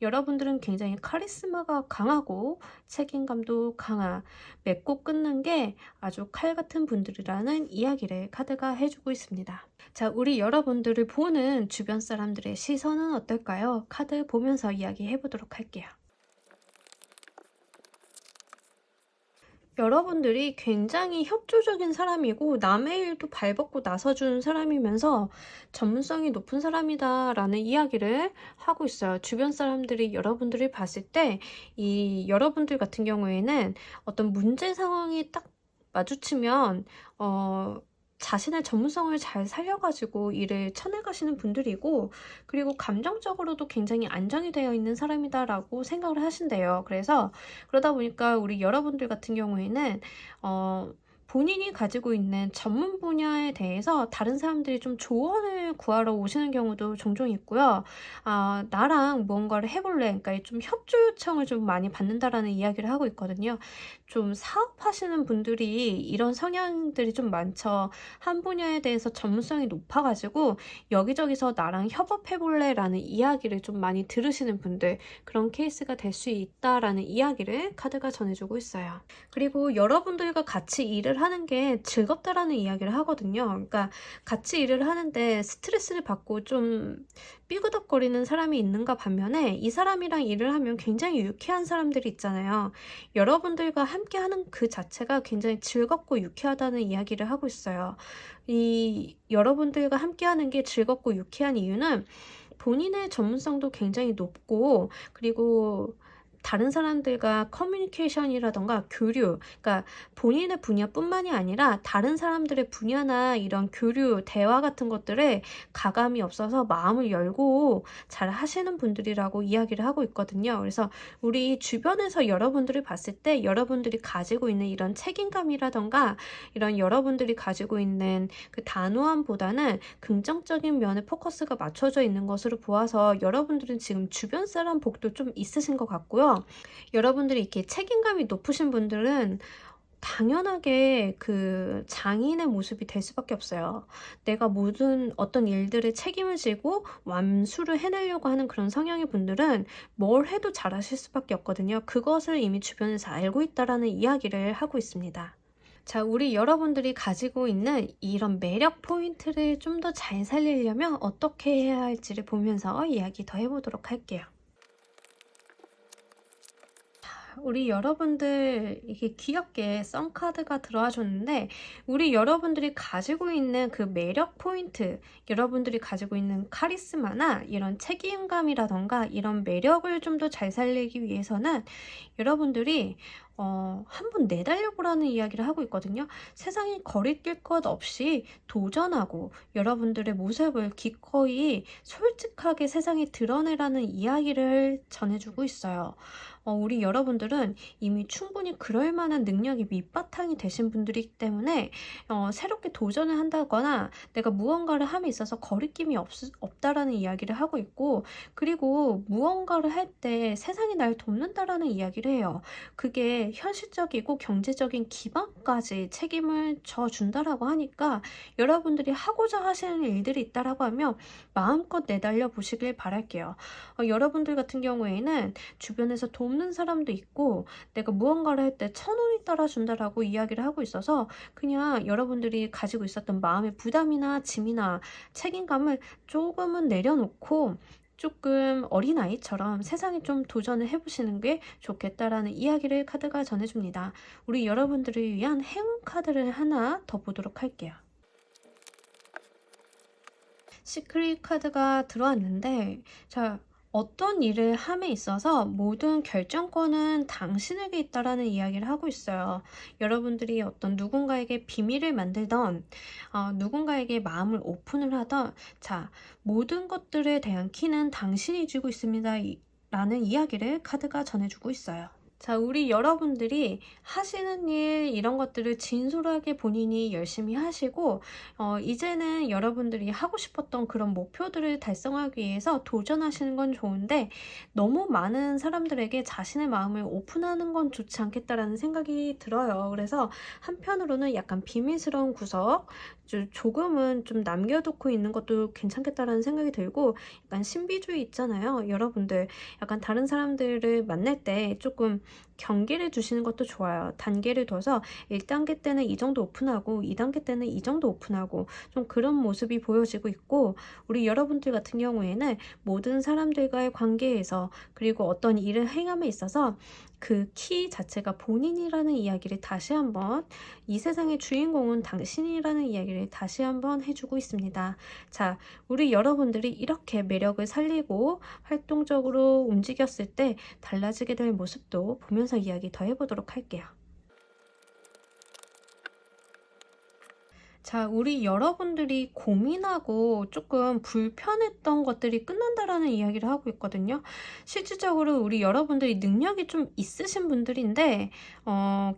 여러분들은 굉장히 카리스마가 강하고 책임감도 강한 맺고 끊는 게 아주 칼 같은 분들이라는 이야기를 카드가 해주고 있습니다. 자, 우리 여러분들을 보는 주변 사람들의 시선은 어떨까요? 카드 보면서 이야기해 보도록 할게요. 여러분들이 굉장히 협조적인 사람이고 남의 일도 발벗고 나서주는 사람이면서 전문성이 높은 사람이다라는 이야기를 하고 있어요. 주변 사람들이 여러분들을 봤을 때 이 여러분들 같은 경우에는 어떤 문제 상황이 딱 마주치면 자신의 전문성을 잘 살려가지고 일을 쳐내가시는 분들이고, 그리고 감정적으로도 굉장히 안정이 되어 있는 사람이다라고 생각을 하신대요. 그래서 그러다 보니까 우리 여러분들 같은 경우에는 본인이 가지고 있는 전문 분야에 대해서 다른 사람들이 좀 조언을 구하러 오시는 경우도 종종 있고요. 나랑 무언가를 해볼래? 그러니까 좀 협조 요청을 좀 많이 받는다라는 이야기를 하고 있거든요. 좀 사업하시는 분들이 이런 성향들이 좀 많죠. 한 분야에 대해서 전문성이 높아가지고 여기저기서 나랑 협업해볼래? 라는 이야기를 좀 많이 들으시는 분들, 그런 케이스가 될 수 있다라는 이야기를 카드가 전해주고 있어요. 그리고 여러분들과 같이 일을 하는 게 즐겁다라는 이야기를 하거든요. 그러니까 같이 일을 하는데 스트레스를 받고 좀 삐그덕거리는 사람이 있는가 반면에 이 사람이랑 일을 하면 굉장히 유쾌한 사람들이 있잖아요. 여러분들과 함께 하는 그 자체가 굉장히 즐겁고 유쾌하다는 이야기를 하고 있어요. 이 여러분들과 함께 하는 게 즐겁고 유쾌한 이유는 본인의 전문성도 굉장히 높고, 그리고 다른 사람들과 커뮤니케이션이라던가 교류, 그러니까 본인의 분야뿐만이 아니라 다른 사람들의 분야나 이런 교류, 대화 같은 것들에 가감이 없어서 마음을 열고 잘 하시는 분들이라고 이야기를 하고 있거든요. 그래서 우리 주변에서 여러분들을 봤을 때 여러분들이 가지고 있는 이런 책임감이라던가 이런 여러분들이 가지고 있는 그 단호함보다는 긍정적인 면에 포커스가 맞춰져 있는 것으로 보아서 여러분들은 지금 주변 사람 복도 좀 있으신 것 같고요. 여러분들이 이렇게 책임감이 높으신 분들은 당연하게 그 장인의 모습이 될 수밖에 없어요. 내가 모든 어떤 일들을 책임을 지고 완수를 해내려고 하는 그런 성향의 분들은 뭘 해도 잘하실 수밖에 없거든요. 그것을 이미 주변에서 알고 있다라는 이야기를 하고 있습니다. 자, 우리 여러분들이 가지고 있는 이런 매력 포인트를 좀 더 잘 살리려면 어떻게 해야 할지를 보면서 이야기 더 해보도록 할게요. 우리 여러분들 이게 귀엽게 썬카드가 들어와 줬는데, 우리 여러분들이 가지고 있는 그 매력 포인트, 여러분들이 가지고 있는 카리스마나 이런 책임감이라던가 이런 매력을 좀 더 잘 살리기 위해서는 여러분들이 한번 내달려 보라는 이야기를 하고 있거든요. 세상에 거리낄 것 없이 도전하고 여러분들의 모습을 기꺼이 솔직하게 세상에 드러내라는 이야기를 전해주고 있어요. 우리 여러분들은 이미 충분히 그럴 만한 능력이 밑바탕이 되신 분들이기 때문에 새롭게 도전을 한다거나 내가 무언가를 함에 있어서 거리낌이 없다라는 이야기를 하고 있고, 그리고 무언가를 할 때 세상이 날 돕는다라는 이야기를 해요. 그게 현실적이고 경제적인 기반까지 책임을 져준다라고 하니까 여러분들이 하고자 하시는 일들이 있다라고 하면 마음껏 내달려 보시길 바랄게요. 여러분들 같은 경우에는 주변에서 돕는 사람도 있고 내가 무언가를 할 때 천운이 따라준다라고 이야기를 하고 있어서 그냥 여러분들이 가지고 있었던 마음의 부담이나 짐이나 책임감을 조금은 내려놓고 조금 어린아이처럼 세상에 좀 도전을 해보시는 게 좋겠다라는 이야기를 카드가 전해줍니다. 우리 여러분들을 위한 행운 카드를 하나 더 보도록 할게요. 시크릿 카드가 들어왔는데, 자, 어떤 일을 함에 있어서 모든 결정권은 당신에게 있다라는 이야기를 하고 있어요. 여러분들이 어떤 누군가에게 비밀을 만들던, 누군가에게 마음을 오픈을 하던, 자, 모든 것들에 대한 키는 당신이 쥐고 있습니다. 라는 이야기를 카드가 전해주고 있어요. 자, 우리 여러분들이 하시는 일 이런 것들을 진솔하게 본인이 열심히 하시고 이제는 여러분들이 하고 싶었던 그런 목표들을 달성하기 위해서 도전하시는 건 좋은데, 너무 많은 사람들에게 자신의 마음을 오픈하는 건 좋지 않겠다라는 생각이 들어요. 그래서 한편으로는 약간 비밀스러운 구석 조금은 좀 남겨두고 있는 것도 괜찮겠다라는 생각이 들고, 약간 신비주의 있잖아요. 여러분들 약간 다른 사람들을 만날 때 조금 경계를 두시는 것도 좋아요. 단계를 둬서 1단계 때는 이 정도 오픈하고 2단계 때는 이 정도 오픈하고 좀 그런 모습이 보여지고 있고, 우리 여러분들 같은 경우에는 모든 사람들과의 관계에서 그리고 어떤 일을 행함에 있어서 그 키 자체가 본인이라는 이야기를 다시 한번, 이 세상의 주인공은 당신이라는 이야기를 다시 한번 해주고 있습니다. 자, 우리 여러분들이 이렇게 매력을 살리고 활동적으로 움직였을 때 달라지게 될 모습도 보면서 이야기 더 해보도록 할게요. 자, 우리 여러분들이 고민하고 조금 불편했던 것들이 끝난다라는 이야기를 하고 있거든요. 실질적으로 우리 여러분들이 능력이 좀 있으신 분들인데,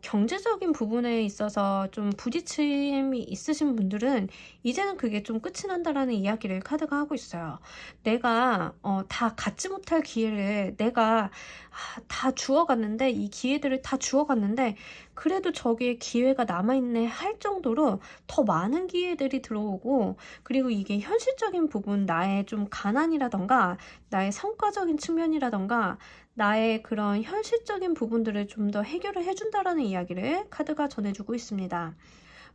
경제적인 부분에 있어서 좀 부딪힘이 있으신 분들은 이제는 그게 좀 끝이 난다라는 이야기를 카드가 하고 있어요. 내가 다 갖지 못할 기회를 내가 다 주워갔는데, 이 기회들을 다 주워갔는데 그래도 저기에 기회가 남아있네 할 정도로 더 많은 기회들이 들어오고, 그리고 이게 현실적인 부분, 나의 좀 가난이라던가 나의 성과적인 측면이라던가 나의 그런 현실적인 부분들을 좀 더 해결을 해준다라는 이야기를 카드가 전해주고 있습니다.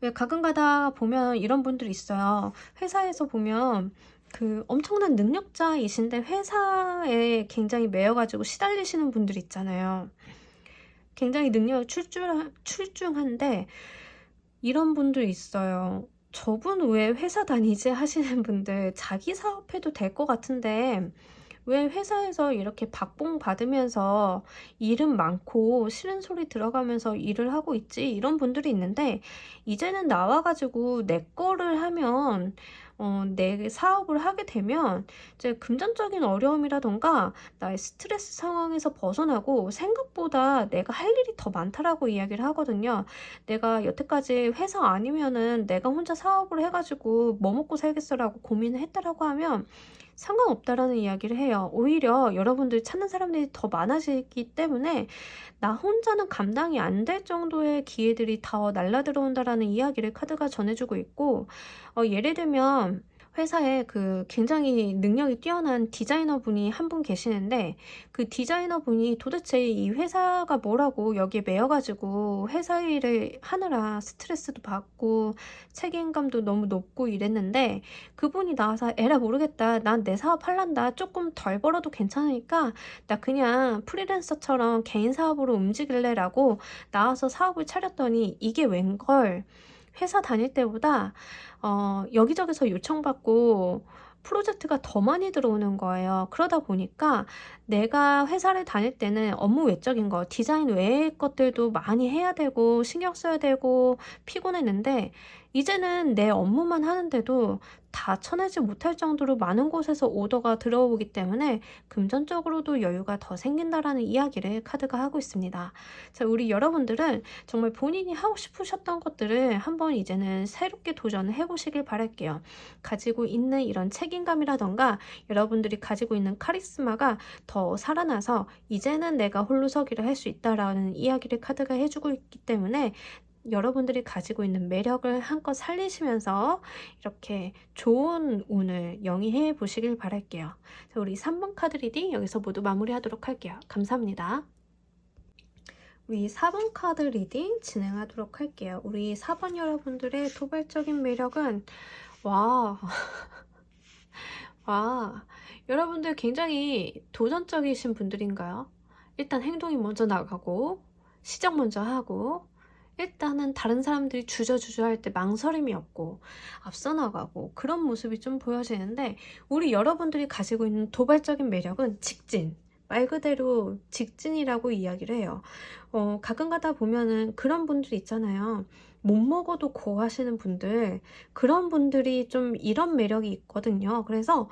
왜 가끔가다 보면 이런 분들이 있어요. 회사에서 보면 그 엄청난 능력자이신데 회사에 굉장히 매여가지고 시달리시는 분들 있잖아요. 굉장히 능력이 출중한데 이런 분들 있어요. 저분 왜 회사 다니지 하시는 분들, 자기 사업해도 될 것 같은데 왜 회사에서 이렇게 박봉 받으면서 일은 많고 싫은 소리 들어가면서 일을 하고 있지, 이런 분들이 있는데, 이제는 나와가지고 내 거를 하면 내 사업을 하게 되면 이제 금전적인 어려움이라던가 나의 스트레스 상황에서 벗어나고 생각보다 내가 할 일이 더 많다라고 이야기를 하거든요. 내가 여태까지 회사 아니면은 내가 혼자 사업을 해가지고 뭐 먹고 살겠어라고 고민을 했다라고 하면 상관없다라는 이야기를 해요. 오히려 여러분들 찾는 사람들이 더 많아지기 때문에 나 혼자는 감당이 안 될 정도의 기회들이 더 날라들어온다라는 이야기를 카드가 전해주고 있고, 예를 들면 회사에 그 굉장히 능력이 뛰어난 디자이너 분이 한 분 계시는데, 그 디자이너 분이 도대체 이 회사가 뭐라고 여기에 매여가지고 회사 일을 하느라 스트레스도 받고 책임감도 너무 높고 이랬는데, 그분이 나와서 에라 모르겠다, 난 내 사업 할란다, 조금 덜 벌어도 괜찮으니까 나 그냥 프리랜서처럼 개인 사업으로 움직일래 라고 나와서 사업을 차렸더니 이게 웬걸 회사 다닐 때보다 여기저기서 요청받고 프로젝트가 더 많이 들어오는 거예요. 그러다 보니까 내가 회사를 다닐 때는 업무 외적인 거, 디자인 외의 것들도 많이 해야 되고 신경 써야 되고 피곤했는데, 이제는 내 업무만 하는데도 다 쳐내지 못할 정도로 많은 곳에서 오더가 들어오기 때문에 금전적으로도 여유가 더 생긴다라는 이야기를 카드가 하고 있습니다. 자, 우리 여러분들은 정말 본인이 하고 싶으셨던 것들을 한번 이제는 새롭게 도전을 해보시길 바랄게요. 가지고 있는 이런 책임감이라던가 여러분들이 가지고 있는 카리스마가 더 살아나서 이제는 내가 홀로 서기를 할 수 있다라는 이야기를 카드가 해주고 있기 때문에 여러분들이 가지고 있는 매력을 한껏 살리시면서 이렇게 좋은 운을 영위해 보시길 바랄게요. 자, 우리 3번 카드 리딩 여기서 모두 마무리하도록 할게요. 감사합니다. 우리 4번 카드 리딩 진행하도록 할게요. 우리 4번 여러분들의 도발적인 매력은 와 여러분들 굉장히 도전적이신 분들인가요? 일단 행동이 먼저 나가고 시작 먼저 하고, 일단은 다른 사람들이 주저주저 할 때 망설임이 없고 앞서 나가고 그런 모습이 좀 보여지는데, 우리 여러분들이 가지고 있는 도발적인 매력은 직진, 말 그대로 직진이라고 이야기를 해요. 가끔 가다 보면은 그런 분들이 있잖아요. 못 먹어도 고 하시는 분들, 그런 분들이 좀 이런 매력이 있거든요. 그래서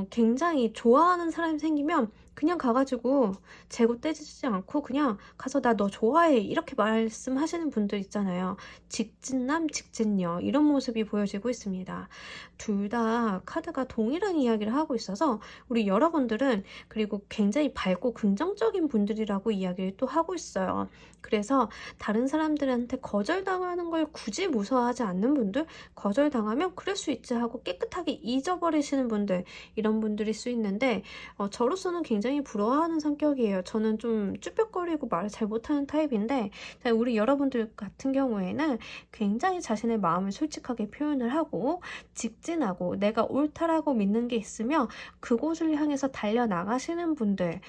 굉장히 좋아하는 사람이 생기면 그냥 가가지고 재고 떼지지 않고 그냥 가서 나 너 좋아해 이렇게 말씀하시는 분들 있잖아요. 직진남 직진녀, 이런 모습이 보여지고 있습니다. 둘 다 카드가 동일한 이야기를 하고 있어서 우리 여러분들은 그리고 굉장히 밝고 긍정적인 분들이라고 이야기를 또 하고 있어요. 그래서 다른 사람들한테 거절당하는 걸 굳이 무서워하지 않는 분들, 거절당하면 그럴 수 있지 하고 깨끗하게 잊어버리시는 분들, 이런 분들일 수 있는데 저로서는 굉장히 부러워하는 성격이에요. 저는 좀 쭈뼛거리고 말을 잘 못하는 타입인데 우리 여러분들 같은 경우에는 굉장히 자신의 마음을 솔직하게 표현을 하고 직진하고 내가 옳다라고 믿는 게 있으면 그곳을 향해서 달려나가시는 분들,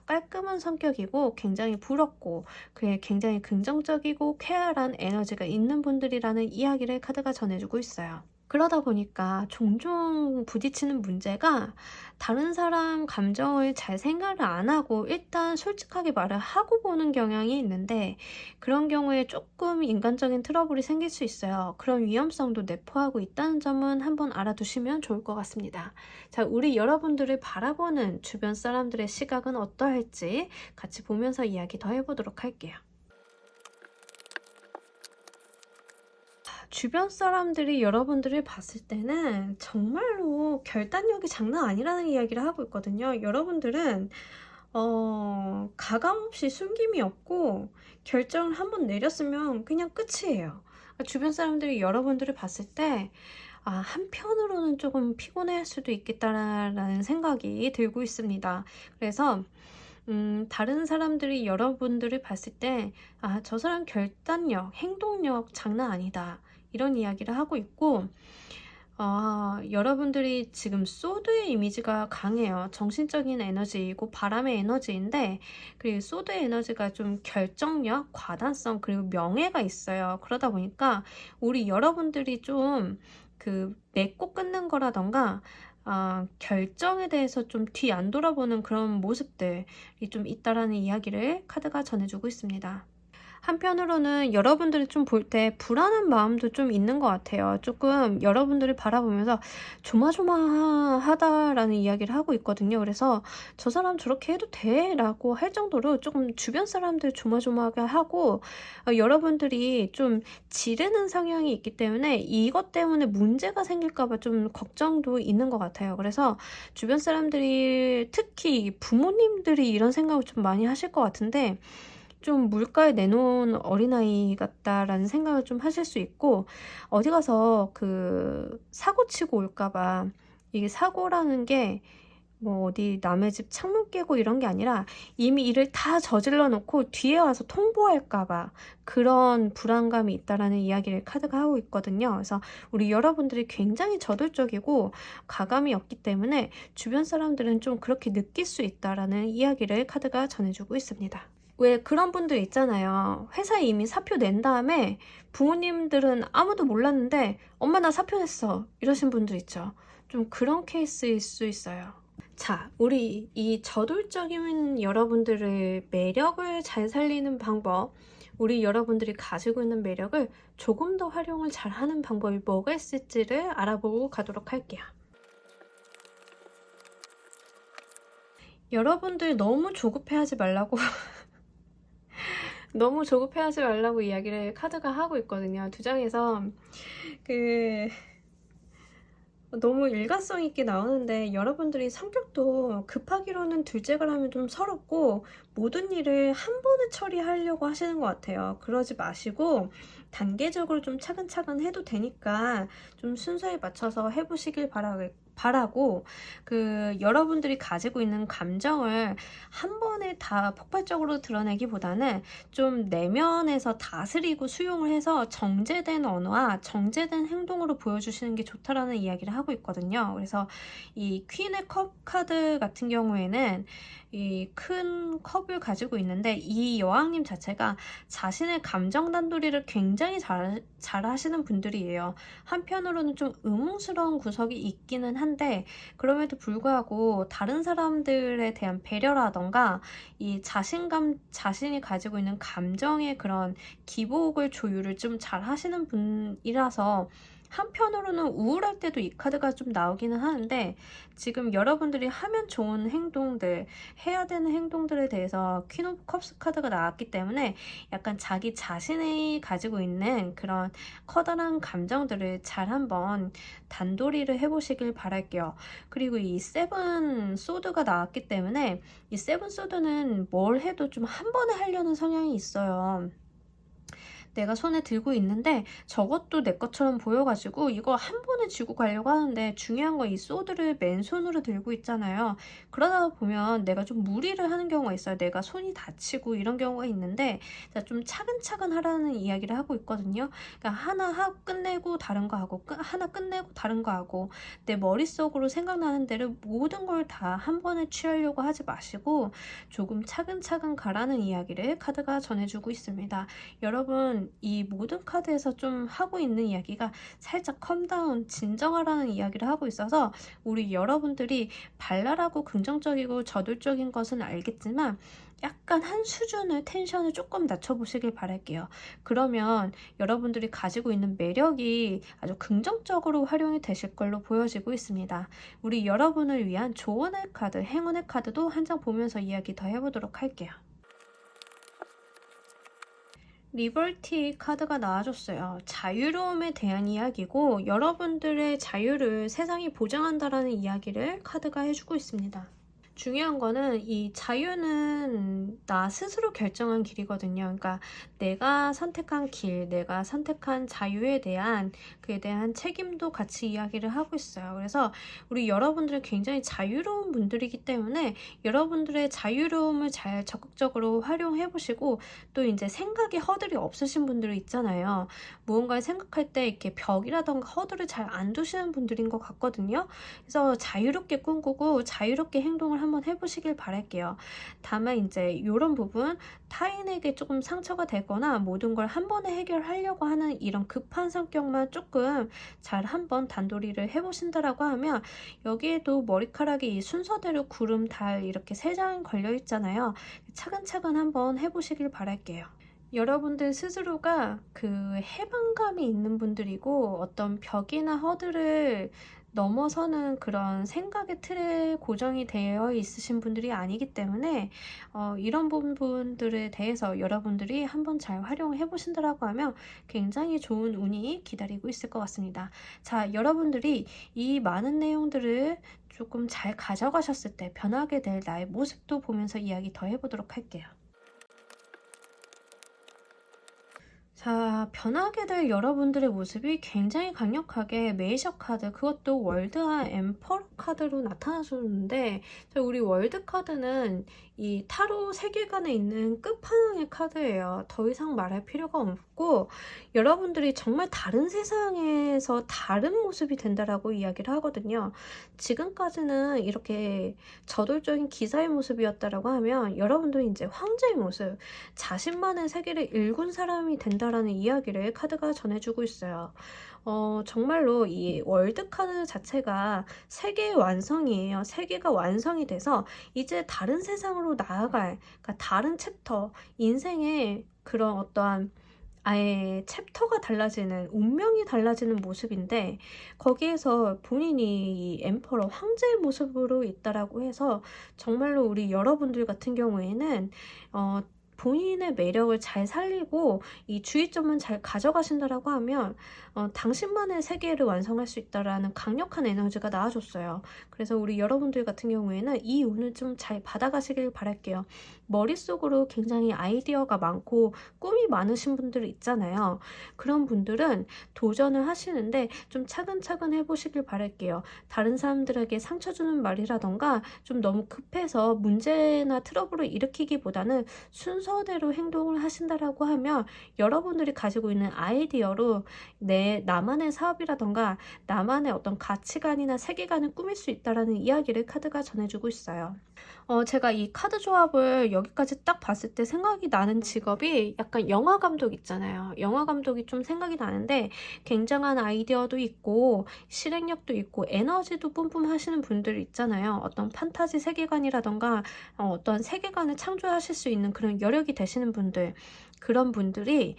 깔끔한 성격이고 굉장히 부럽고 그게 굉장히 긍정적이고 쾌활한 에너지가 있는 분들이라는 이야기를 카드가 전해주고 있어요. 그러다 보니까 종종 부딪히는 문제가 다른 사람 감정을 잘 생각을 안 하고 일단 솔직하게 말을 하고 보는 경향이 있는데, 그런 경우에 조금 인간적인 트러블이 생길 수 있어요. 그런 위험성도 내포하고 있다는 점은 한번 알아두시면 좋을 것 같습니다. 자, 우리 여러분들을 바라보는 주변 사람들의 시각은 어떠할지 같이 보면서 이야기 더 해보도록 할게요. 주변 사람들이 여러분들을 봤을 때는 정말로 결단력이 장난 아니라는 이야기를 하고 있거든요. 여러분들은 가감없이 숨김이 없고 결정을 한번 내렸으면 그냥 끝이에요. 주변 사람들이 여러분들을 봤을 때 한편으로는 조금 피곤해할 수도 있겠다라는 생각이 들고 있습니다. 그래서 다른 사람들이 여러분들을 봤을 때 저 사람 결단력, 행동력 장난 아니다, 이런 이야기를 하고 있고, 여러분들이 지금 소드의 이미지가 강해요. 정신적인 에너지이고 바람의 에너지인데, 그리고 소드의 에너지가 좀 결정력, 과단성, 그리고 명예가 있어요. 그러다 보니까 우리 여러분들이 좀 맺고 끊는 거라던가 결정에 대해서 좀 뒤 안 돌아보는 그런 모습들이 좀 있다라는 이야기를 카드가 전해주고 있습니다. 한편으로는 여러분들이 좀 볼 때 불안한 마음도 좀 있는 것 같아요. 조금 여러분들을 바라보면서 조마조마하다라는 이야기를 하고 있거든요. 그래서 저 사람 저렇게 해도 돼? 라고 할 정도로 조금 주변 사람들 조마조마하게 하고, 여러분들이 좀 지르는 성향이 있기 때문에 이것 때문에 문제가 생길까봐 좀 걱정도 있는 것 같아요. 그래서 주변 사람들이, 특히 부모님들이 이런 생각을 좀 많이 하실 것 같은데, 좀 물가에 내놓은 어린아이 같다라는 생각을 좀 하실 수 있고, 어디 가서 사고 치고 올까봐, 이게 사고라는 게 뭐 어디 남의 집 창문 깨고 이런 게 아니라 이미 일을 다 저질러 놓고 뒤에 와서 통보할까봐 그런 불안감이 있다라는 이야기를 카드가 하고 있거든요. 그래서 우리 여러분들이 굉장히 저돌적이고 가감이 없기 때문에 주변 사람들은 좀 그렇게 느낄 수 있다라는 이야기를 카드가 전해주고 있습니다. 왜 그런 분들 있잖아요. 회사에 이미 사표 낸 다음에 부모님들은 아무도 몰랐는데 엄마 나 사표 냈어, 이러신 분들 있죠. 좀 그런 케이스일 수 있어요. 자, 우리 이 저돌적인 여러분들의 매력을 잘 살리는 방법, 우리 여러분들이 가지고 있는 매력을 조금 더 활용을 잘 하는 방법이 뭐가 있을지를 알아보고 가도록 할게요. 여러분들 너무 조급해하지 말라고 너무 조급해하지 말라고 이야기를 카드가 하고 있거든요. 두 장에서 너무 일관성 있게 나오는데, 여러분들이 성격도 급하기로는 둘째가 라면 좀 서럽고 모든 일을 한 번에 처리하려고 하시는 것 같아요. 그러지 마시고 단계적으로 좀 차근차근 해도 되니까 좀 순서에 맞춰서 해보시길 바라고, 여러분들이 가지고 있는 감정을 한 번에 다 폭발적으로 드러내기보다는 좀 내면에서 다스리고 수용을 해서 정제된 언어와 정제된 행동으로 보여주시는 게 좋다라는 이야기를 하고 있거든요. 그래서 이 퀸의 컵 카드 같은 경우에는 이 큰 컵을 가지고 있는데, 이 여왕님 자체가 자신의 감정 단도리를 굉장히 잘 하시는 분들이에요. 한편으로는 좀 의문스러운 구석이 있기는 한데, 그럼에도 불구하고 다른 사람들에 대한 배려라던가 이 자신이 가지고 있는 감정의 그런 기복을 조율을 좀 잘 하시는 분이라서, 한편으로는 우울할 때도 이 카드가 좀 나오기는 하는데, 지금 여러분들이 하면 좋은 행동들, 해야 되는 행동들에 대해서 퀸 오브 컵스 카드가 나왔기 때문에 약간 자기 자신이 가지고 있는 그런 커다란 감정들을 잘 한번 단도리를 해보시길 바랄게요. 그리고 이 세븐 소드가 나왔기 때문에 이 세븐 소드는 뭘 해도 좀 한 번에 하려는 성향이 있어요. 내가 손에 들고 있는데 저것도 내 것처럼 보여가지고 이거 한 번에 쥐고 가려고 하는데, 중요한 건 이 소드를 맨손으로 들고 있잖아요. 그러다 보면 내가 좀 무리를 하는 경우가 있어요. 내가 손이 다치고 이런 경우가 있는데, 좀 차근차근 하라는 이야기를 하고 있거든요. 그러니까 하나 하고 끝내고 다른 거 하고, 하나 끝내고 다른 거 하고, 내 머릿속으로 생각나는 대로 모든 걸 다 한 번에 취하려고 하지 마시고 조금 차근차근 가라는 이야기를 카드가 전해주고 있습니다. 여러분, 이 모든 카드에서 좀 하고 있는 이야기가 살짝 컴다운, 진정하라는 이야기를 하고 있어서, 우리 여러분들이 발랄하고 긍정적이고 저돌적인 것은 알겠지만 약간 한 수준을, 텐션을 조금 낮춰보시길 바랄게요. 그러면 여러분들이 가지고 있는 매력이 아주 긍정적으로 활용이 되실 걸로 보여지고 있습니다. 우리 여러분을 위한 조언의 카드, 행운의 카드도 한 장 보면서 이야기 더 해보도록 할게요. 리버티 카드가 나와줬어요. 자유로움에 대한 이야기고, 여러분들의 자유를 세상이 보장한다라는 이야기를 카드가 해주고 있습니다. 중요한 거는 이 자유는 나 스스로 결정한 길이거든요. 그러니까 내가 선택한 길, 내가 선택한 자유에 대한, 그에 대한 책임도 같이 이야기를 하고 있어요. 그래서 우리 여러분들은 굉장히 자유로운 분들이기 때문에 여러분들의 자유로움을 잘 적극적으로 활용해 보시고, 또 이제 생각에 허들이 없으신 분들 있잖아요. 무언가를 생각할 때 이렇게 벽이라던가 허들을 잘 안 두시는 분들인 것 같거든요. 그래서 자유롭게 꿈꾸고 자유롭게 행동을 한번 해보시길 바랄게요. 다만 이제 이런 부분, 타인에게 조금 상처가 되거나 모든 걸 한 번에 해결하려고 하는 이런 급한 성격만 조금 잘 한번 단도리를 해보신다라고 하면, 여기에도 머리카락이 순서대로 구름, 달 이렇게 3장 걸려 있잖아요. 차근차근 한번 해보시길 바랄게요. 여러분들 스스로가 그 해방감이 있는 분들이고, 어떤 벽이나 허들을 넘어서는 그런 생각의 틀에 고정이 되어 있으신 분들이 아니기 때문에 이런 부분들에 대해서 여러분들이 한번 잘 활용해 보신다라고 하면 굉장히 좋은 운이 기다리고 있을 것 같습니다. 자, 여러분들이 이 많은 내용들을 조금 잘 가져가셨을 때 변하게 될 나의 모습도 보면서 이야기 더 해보도록 할게요. 자, 변하게 될 여러분들의 모습이 굉장히 강력하게 메이저 카드, 그것도 월드와 엠퍼러 카드로 나타나줬는데, 우리 월드 카드는 이 타로 세계관에 있는 끝판왕의 카드예요. 더 이상 말할 필요가 없고, 여러분들이 정말 다른 세상에서 다른 모습이 된다라고 이야기를 하거든요. 지금까지는 이렇게 저돌적인 기사의 모습이었다라고 하면, 여러분들이 이제 황제의 모습, 자신만의 세계를 일군 사람이 된다라는 이야기를 카드가 전해주고 있어요. 정말로 이 월드 카드 자체가 세계의 완성이에요. 세계가 완성이 돼서 이제 다른 세상으로 나아갈, 그러니까 다른 챕터, 인생의 그런 어떠한 아예 챕터가 달라지는, 운명이 달라지는 모습인데, 거기에서 본인이 이 엠퍼러 황제의 모습으로 있다라고 해서 정말로 우리 여러분들 같은 경우에는 본인의 매력을 잘 살리고 이 주의점은 잘 가져가신다라고 하면 당신만의 세계를 완성할 수 있다라는 강력한 에너지가 나와줬어요. 그래서 우리 여러분들 같은 경우에는 이 운을 좀 잘 받아가시길 바랄게요. 머릿속으로 굉장히 아이디어가 많고 꿈이 많으신 분들 있잖아요. 그런 분들은 도전을 하시는데 좀 차근차근 해보시길 바랄게요. 다른 사람들에게 상처 주는 말이라던가 좀 너무 급해서 문제나 트러블을 일으키기보다는 순서대로 행동을 하신다라고 하면, 여러분들이 가지고 있는 아이디어로 나만의 사업이라던가 나만의 어떤 가치관이나 세계관을 꾸밀 수 있다라는 이야기를 카드가 전해주고 있어요. 제가 이 카드 조합을 여기까지 딱 봤을 때 생각이 나는 직업이 약간 영화 감독 있잖아요. 영화 감독이 좀 생각이 나는데, 굉장한 아이디어도 있고 실행력도 있고 에너지도 뿜뿜 하시는 분들 있잖아요. 어떤 판타지 세계관이라던가 어떤 세계관을 창조하실 수 있는 그런 여력이 되시는 분들, 그런 분들이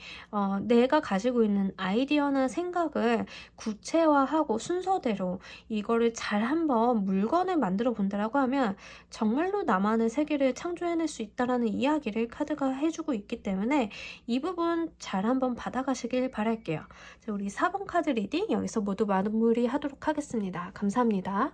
내가 가지고 있는 아이디어나 생각을 구체화하고 순서대로 이거를 잘 한번 물건을 만들어 본다라고 하면 정말로 나만의 세계를 창조해낼 수 있다라는 이야기를 카드가 해주고 있기 때문에 이 부분 잘 한번 받아가시길 바랄게요. 자, 우리 4번 카드 리딩 여기서 모두 마무리하도록 하겠습니다. 감사합니다.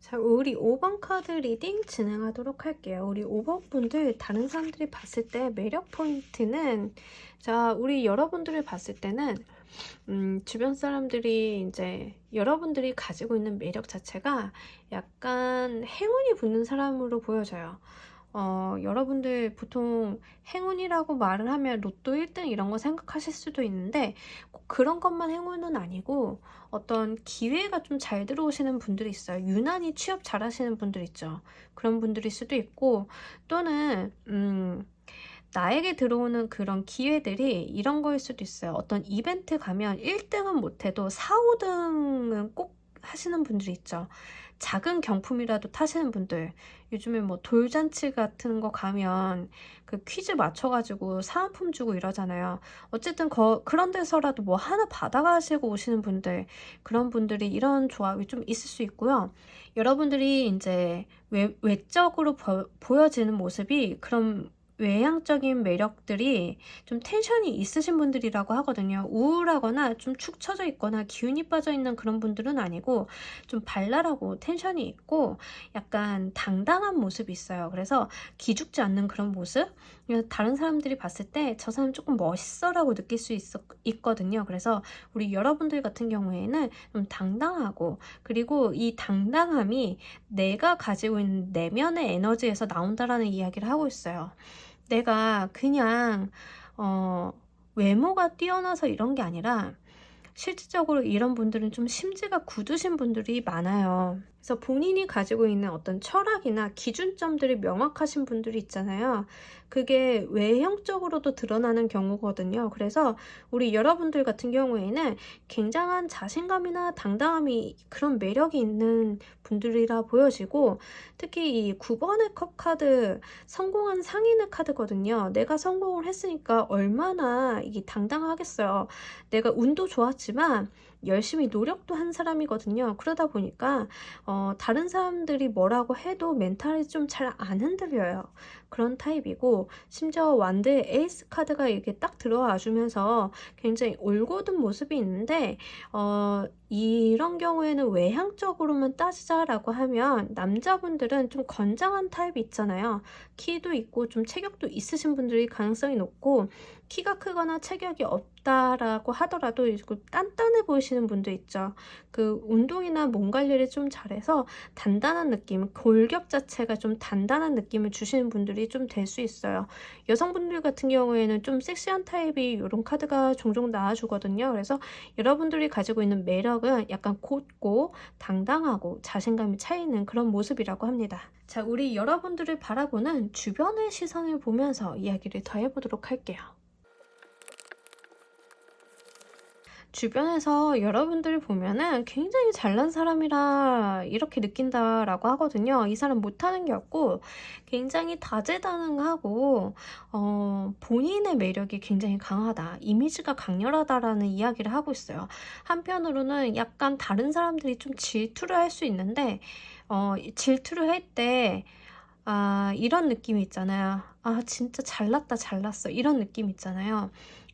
자, 우리 5번 카드 리딩 진행하도록 할게요. 우리 5번 분들, 다른 사람들이 봤을 때 매력 포인트는, 자, 우리 여러분들을 봤을 때는 주변 사람들이 이제 여러분들이 가지고 있는 매력 자체가 약간 행운이 붙는 사람으로 보여져요. 여러분들 보통 행운이라고 말을 하면 로또 1등 이런 거 생각하실 수도 있는데 꼭 그런 것만 행운은 아니고 어떤 기회가 좀 잘 들어오시는 분들이 있어요. 유난히 취업 잘 하시는 분들 있죠. 그런 분들일 수도 있고, 또는 나에게 들어오는 그런 기회들이 이런 거일 수도 있어요. 어떤 이벤트 가면 1등은 못해도 4, 5등은 꼭 하시는 분들이 있죠. 작은 경품이라도 타시는 분들, 요즘에 뭐 돌잔치 같은 거 가면 그 퀴즈 맞춰가지고 사은품 주고 이러잖아요. 어쨌든 그런 데서라도 뭐 하나 받아가시고 오시는 분들, 그런 분들이 이런 조합이 좀 있을 수 있고요. 여러분들이 이제 외적으로 보여지는 모습이 그런 외향적인 매력들이 좀 텐션이 있으신 분들이라고 하거든요. 우울하거나 좀 축 처져 있거나 기운이 빠져 있는 그런 분들은 아니고 좀 발랄하고 텐션이 있고 약간 당당한 모습이 있어요. 그래서 기죽지 않는 그런 모습? 다른 사람들이 봤을 때 저 사람 조금 멋있어라고 느낄 수 있거든요. 그래서 우리 여러분들 같은 경우에는 좀 당당하고, 그리고 이 당당함이 내가 가지고 있는 내면의 에너지에서 나온다라는 이야기를 하고 있어요. 내가 그냥 외모가 뛰어나서 이런 게 아니라 실질적으로 이런 분들은 좀 심지가 굳으신 분들이 많아요. 그래서 본인이 가지고 있는 어떤 철학이나 기준점들이 명확하신 분들이 있잖아요. 그게 외형적으로도 드러나는 경우거든요. 그래서 우리 여러분들 같은 경우에는 굉장한 자신감이나 당당함이, 그런 매력이 있는 분들이라 보여지고, 특히 이 9번의 컵 카드, 성공한 상인의 카드거든요. 내가 성공을 했으니까 얼마나 이게 당당하겠어요. 내가 운도 좋았지만 열심히 노력도 한 사람이거든요. 그러다 보니까 다른 사람들이 뭐라고 해도 멘탈이 좀 잘 안 흔들려요. 그런 타입이고, 심지어 완드의 에이스 카드가 이렇게 딱 들어와 주면서 굉장히 올곧은 모습이 있는데, 이런 경우에는 외향적으로만 따지자라고 하면 남자분들은 좀 건장한 타입이 있잖아요. 키도 있고 좀 체격도 있으신 분들이 가능성이 높고, 키가 크거나 체격이 없다라고 하더라도 단단해 보이시는 분도 있죠. 그 운동이나 몸 관리를 좀 잘해서 단단한 느낌, 골격 자체가 좀 단단한 느낌을 주시는 분들이 좀 될 수 있어요. 여성분들 같은 경우에는 좀 섹시한 타입이 이런 카드가 종종 나와주거든요. 그래서 여러분들이 가지고 있는 매력은 약간 곧고 당당하고 자신감이 차 있는 그런 모습이라고 합니다. 자, 우리 여러분들을 바라보는 주변의 시선을 보면서 이야기를 더 해보도록 할게요. 주변에서 여러분들을 보면은 굉장히 잘난 사람이라 이렇게 느낀다라고 하거든요. 이 사람 못하는 게 없고 굉장히 다재다능하고 본인의 매력이 굉장히 강하다, 이미지가 강렬하다라는 이야기를 하고 있어요. 한편으로는 약간 다른 사람들이 좀 질투를 할 수 있는데 질투를 할 때 이런 느낌이 있잖아요. 진짜 잘났다, 잘났어, 이런 느낌 있잖아요.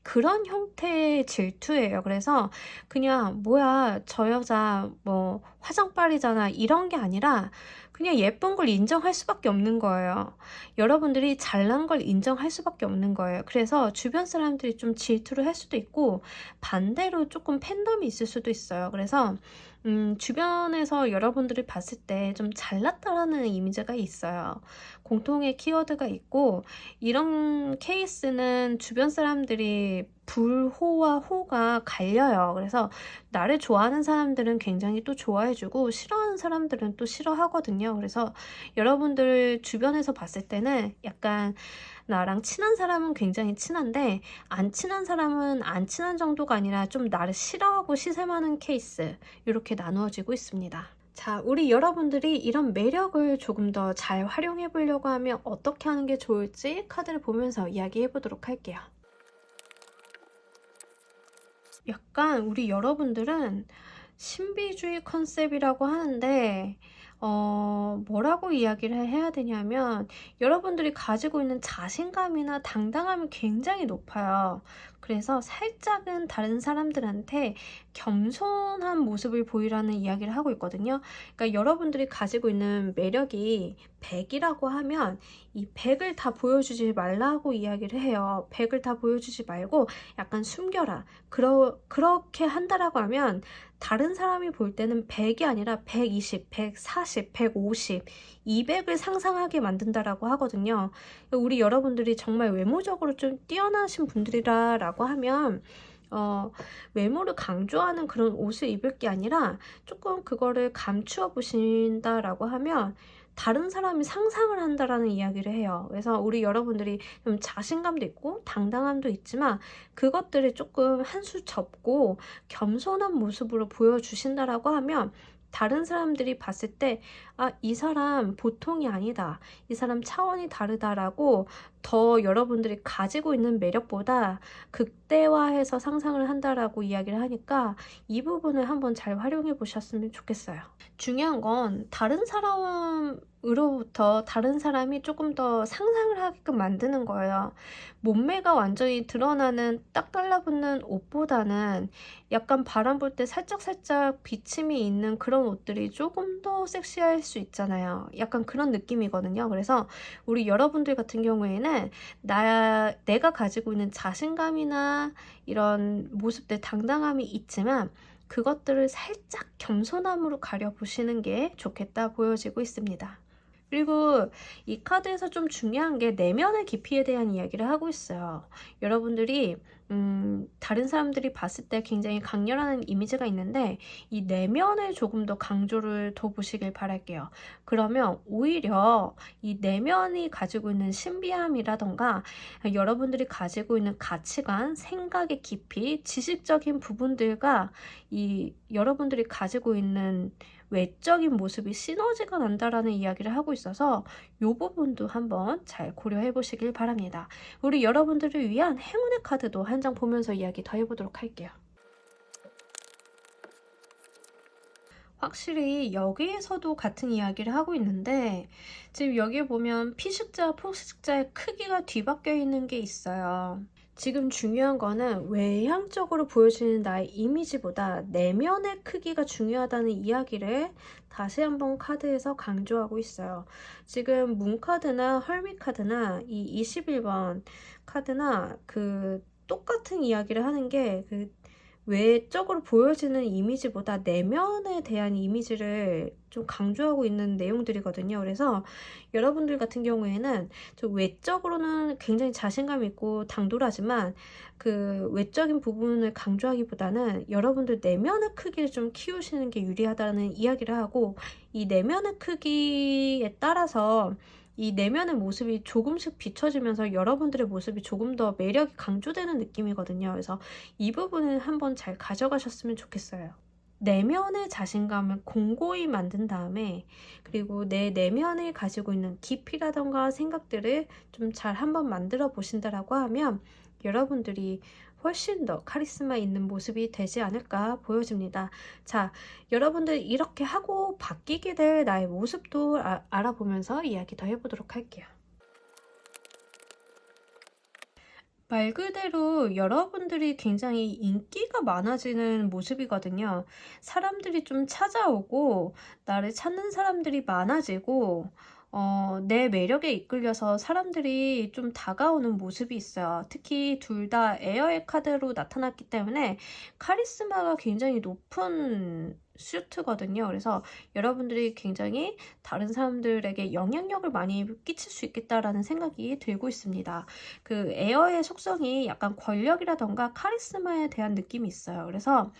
그런 형태의 질투예요. 그래서 그냥 뭐야 저 여자 뭐 화장빨이잖아 이런 게 아니라 그냥 예쁜 걸 인정할 수밖에 없는 거예요. 여러분들이 잘난 걸 인정할 수밖에 없는 거예요. 그래서 주변 사람들이 좀 질투를 할 수도 있고, 반대로 조금 팬덤이 있을 수도 있어요. 그래서 주변에서 여러분들을 봤을 때 좀 잘났다라는 이미지가 있어요. 공통의 키워드가 있고, 이런 케이스는 주변 사람들이 불호와 호가 갈려요. 그래서 나를 좋아하는 사람들은 굉장히 또 좋아해주고 싫어하는 사람들은 또 싫어하거든요. 그래서 여러분들 주변에서 봤을 때는 약간 나랑 친한 사람은 굉장히 친한데 안 친한 사람은 안 친한 정도가 아니라 좀 나를 싫어하고 시샘하는 케이스, 이렇게 나누어지고 있습니다. 자, 우리 여러분들이 이런 매력을 조금 더 잘 활용해 보려고 하면 어떻게 하는 게 좋을지 카드를 보면서 이야기해 보도록 할게요. 약간 우리 여러분들은 신비주의 컨셉이라고 하는데 뭐라고 이야기를 해야 되냐면, 여러분들이 가지고 있는 자신감이나 당당함이 굉장히 높아요. 그래서 살짝은 다른 사람들한테 겸손한 모습을 보이라는 이야기를 하고 있거든요. 그러니까 여러분들이 가지고 있는 매력이 100이라고 하면 이 100을 다 보여주지 말라고 이야기를 해요. 100을 다 보여주지 말고 약간 숨겨라. 그렇게 한다라고 하면 다른 사람이 볼 때는 100이 아니라 120, 140, 150, 200을 상상하게 만든다라고 하거든요. 우리 여러분들이 정말 외모적으로 좀 뛰어나신 분들이라고 하면 외모를 강조하는 그런 옷을 입을 게 아니라 조금 그거를 감추어 보신다라고 하면 다른 사람이 상상을 한다라는 이야기를 해요. 그래서 우리 여러분들이 좀 자신감도 있고 당당함도 있지만 그것들을 조금 한 수 접고 겸손한 모습으로 보여주신다라고 하면 다른 사람들이 봤을 때, 아, 이 사람 보통이 아니다. 이 사람 차원이 다르다라고 더 여러분들이 가지고 있는 매력보다 극대화해서 상상을 한다라고 이야기를 하니까 이 부분을 한번 잘 활용해 보셨으면 좋겠어요. 중요한 건 다른 사람으로부터 다른 사람이 조금 더 상상을 하게끔 만드는 거예요. 몸매가 완전히 드러나는 딱 달라붙는 옷보다는 약간 바람 불 때 살짝살짝 비침이 있는 그런 옷들이 조금 더 섹시할 수 있잖아요. 약간 그런 느낌이거든요. 그래서 우리 여러분들 같은 경우에는 내가 가지고 있는 자신감이나 이런 모습들 당당함이 있지만 그것들을 살짝 겸손함으로 가려보시는 게 좋겠다 보여지고 있습니다. 그리고 이 카드에서 좀 중요한 게 내면의 깊이에 대한 이야기를 하고 있어요. 여러분들이 다른 사람들이 봤을 때 굉장히 강렬한 이미지가 있는데 이 내면을 조금 더 강조를 더 보시길 바랄게요. 그러면 오히려 이 내면이 가지고 있는 신비함이라던가 여러분들이 가지고 있는 가치관, 생각의 깊이, 지식적인 부분들과 이 여러분들이 가지고 있는 외적인 모습이 시너지가 난다라는 이야기를 하고 있어서 이 부분도 한번 잘 고려해 보시길 바랍니다. 우리 여러분들을 위한 행운의 카드도 한 장 보면서 이야기 더 해보도록 할게요. 확실히 여기에서도 같은 이야기를 하고 있는데 지금 여기에 보면 피식자, 포식자의 크기가 뒤바뀌어 있는 게 있어요. 지금 중요한 거는 외향적으로 보여지는 나의 이미지보다 내면의 크기가 중요하다는 이야기를 다시 한번 카드에서 강조하고 있어요. 지금 문카드나 헐밋카드나 이 21번 카드나 그 똑같은 이야기를 하는 게 외적으로 보여지는 이미지보다 내면에 대한 이미지를 좀 강조하고 있는 내용들이거든요. 그래서 여러분들 같은 경우에는 좀 외적으로는 굉장히 자신감 있고 당돌하지만 그 외적인 부분을 강조하기보다는 여러분들 내면의 크기를 좀 키우시는 게 유리하다는 이야기를 하고 이 내면의 크기에 따라서 이 내면의 모습이 조금씩 비춰지면서 여러분들의 모습이 조금 더 매력이 강조되는 느낌이거든요. 그래서 이 부분을 한번 잘 가져가셨으면 좋겠어요. 내면의 자신감을 공고히 만든 다음에 그리고 내 내면에 가지고 있는 깊이라던가 생각들을 좀 잘 한번 만들어 보신다라고 하면 여러분들이 훨씬 더 카리스마 있는 모습이 되지 않을까 보여집니다. 자, 여러분들 이렇게 하고 바뀌게 될 나의 모습도 알아보면서 이야기 더 해보도록 할게요. 말 그대로 여러분들이 굉장히 인기가 많아지는 모습이거든요. 사람들이 좀 찾아오고 나를 찾는 사람들이 많아지고 내 매력에 이끌려서 사람들이 좀 다가오는 모습이 있어요. 특히 둘 다 에어의 카드로 나타났기 때문에 카리스마가 굉장히 높은 슈트거든요. 그래서 여러분들이 굉장히 다른 사람들에게 영향력을 많이 끼칠 수 있겠다라는 생각이 들고 있습니다. 그 에어의 속성이 약간 권력이라던가 카리스마에 대한 느낌이 있어요. 그래서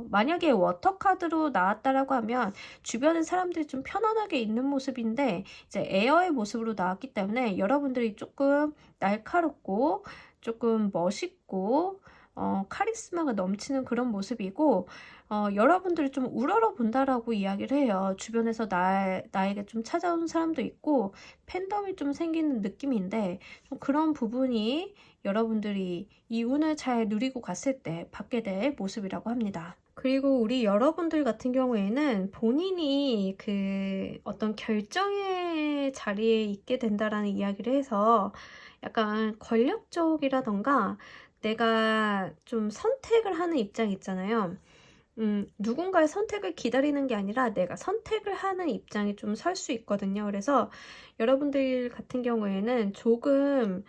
만약에 워터 카드로 나왔다라고 하면 주변에 사람들이 좀 편안하게 있는 모습인데 이제 에어의 모습으로 나왔기 때문에 여러분들이 조금 날카롭고 조금 멋있고 카리스마가 넘치는 그런 모습이고 여러분들이 좀 우러러 본다라고 이야기를 해요. 주변에서 나에게 좀 찾아오는 사람도 있고 팬덤이 좀 생기는 느낌인데 좀 그런 부분이 여러분들이 이 운을 잘 누리고 갔을 때 받게 될 모습이라고 합니다. 그리고 우리 여러분들 같은 경우에는 본인이 그 어떤 결정의 자리에 있게 된다라는 이야기를 해서 약간 권력적이라던가 내가 좀 선택을 하는 입장 있잖아요. 누군가의 선택을 기다리는 게 아니라 내가 선택을 하는 입장이 좀 설 수 있거든요. 그래서 여러분들 같은 경우에는 조금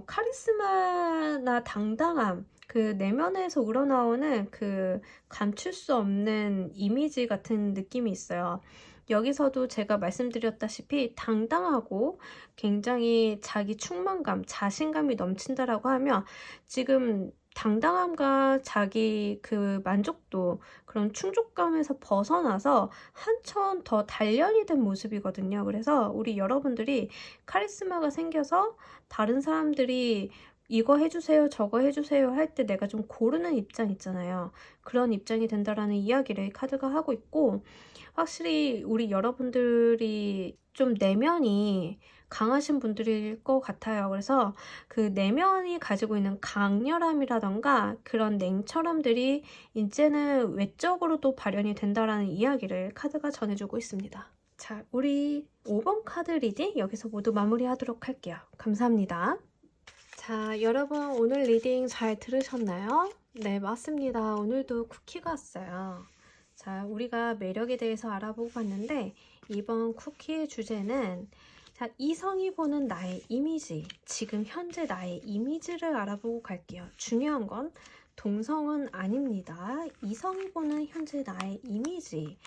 카리스마나 당당함, 그 내면에서 우러나오는 그 감출 수 없는 이미지 같은 느낌이 있어요. 여기서도 제가 말씀드렸다시피 당당하고 굉장히 자기 충만감, 자신감이 넘친다라고 하면 지금 당당함과 자기 그 만족도, 그런 충족감에서 벗어나서 한층 더 단련이 된 모습이거든요. 그래서 우리 여러분들이 카리스마가 생겨서 다른 사람들이 이거 해주세요, 저거 해주세요 할 때 내가 좀 고르는 입장 있잖아요. 그런 입장이 된다라는 이야기를 카드가 하고 있고, 확실히 우리 여러분들이 좀 내면이 강하신 분들일 것 같아요. 그래서 그 내면이 가지고 있는 강렬함이라던가 그런 냉철함들이 이제는 외적으로도 발현이 된다라는 이야기를 카드가 전해주고 있습니다. 자, 우리 5번 카드 리딩 여기서 모두 마무리하도록 할게요. 감사합니다. 자, 여러분 오늘 리딩 잘 들으셨나요? 네, 맞습니다. 오늘도 쿠키가 왔어요. 자, 우리가 매력에 대해서 알아보고 봤는데 이번 쿠키의 주제는 자, 이성이 보는 나의 이미지, 지금 현재 나의 이미지를 알아보고 갈게요. 중요한 건 동성은 아닙니다. 이성이 보는 현재 나의 이미지,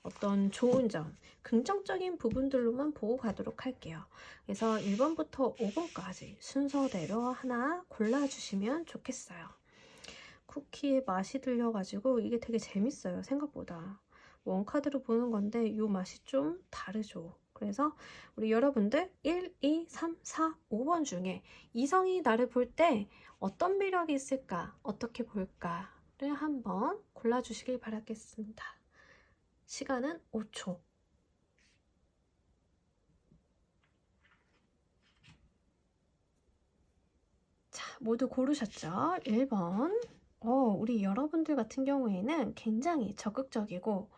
어떤 좋은 점, 긍정적인 부분들로만 보고 가도록 할게요. 그래서 1번부터 5번까지 순서대로 하나 골라주시면 좋겠어요. 쿠키의 맛이 들려가지고 이게 되게 재밌어요. 생각보다. 원카드로 보는 건데 이 맛이 좀 다르죠. 그래서 우리 여러분들 1, 2, 3, 4, 5번 중에 이성이 나를 볼 때 어떤 매력이 있을까? 어떻게 볼까를 한번 골라주시길 바라겠습니다. 시간은 5초. 자, 모두 고르셨죠? 1번. 우리 여러분들 같은 경우에는 굉장히 적극적이고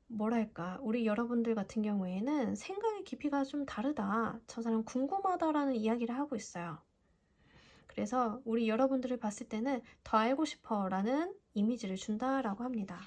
뭐랄까, 우리 여러분들 같은 경우에는 생각의 깊이가 좀 다르다, 저 사람 궁금하다라는 이야기를 하고 있어요. 그래서 우리 여러분들을 봤을 때는 더 알고 싶어 라는 이미지를 준다라고 합니다.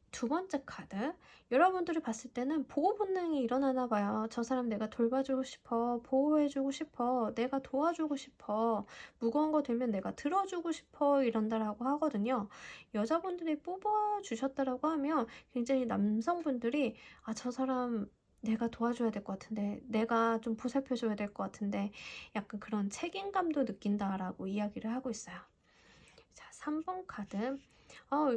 두 번째 카드, 여러분들이 봤을 때는 보호 본능이 일어나나 봐요. 저 사람 내가 돌봐주고 싶어, 보호해주고 싶어, 내가 도와주고 싶어, 무거운 거 들면 내가 들어주고 싶어 이런다라고 하거든요. 여자분들이 뽑아주셨다라고 하면 굉장히 남성분들이 저 사람 내가 도와줘야 될 것 같은데, 내가 좀 보살펴줘야 될 것 같은데, 약간 그런 책임감도 느낀다라고 이야기를 하고 있어요. 자, 3번 카드.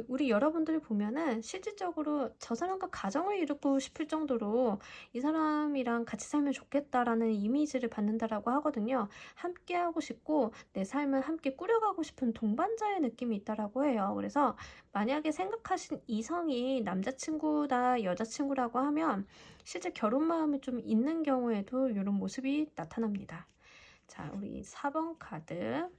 우리 여러분들이 보면은 실질적으로 저 사람과 가정을 이루고 싶을 정도로 이 사람이랑 같이 살면 좋겠다라는 이미지를 받는다라고 하거든요. 함께 하고 싶고 내 삶을 함께 꾸려가고 싶은 동반자의 느낌이 있다라고 해요. 그래서 만약에 생각하신 이성이 남자친구다 여자친구라고 하면 실제 결혼 마음이 좀 있는 경우에도 이런 모습이 나타납니다. 자, 우리 4번 카드.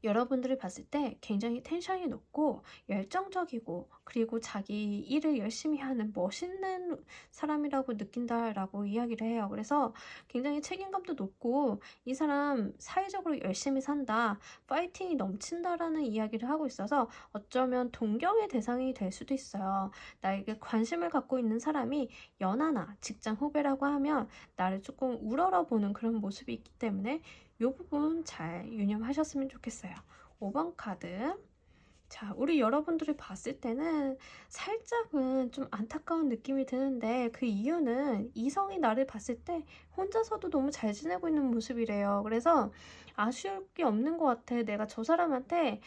여러분들을 봤을 때 굉장히 텐션이 높고 열정적이고 그리고 자기 일을 열심히 하는 멋있는 사람이라고 느낀다라고 이야기를 해요. 그래서 굉장히 책임감도 높고 이 사람 사회적으로 열심히 산다, 파이팅이 넘친다라는 이야기를 하고 있어서 어쩌면 동경의 대상이 될 수도 있어요. 나에게 관심을 갖고 있는 사람이 연하나 직장 후배라고 하면 나를 조금 우러러보는 그런 모습이 있기 때문에 이 부분 잘 유념하셨으면 좋겠어요. 5번 카드. 자, 우리 여러분들이 봤을 때는 살짝은 좀 안타까운 느낌이 드는데 그 이유는 이성이 나를 봤을 때 혼자서도 너무 잘 지내고 있는 모습이래요. 그래서 아쉬울 게 없는 것 같아. 내가 저 사람한테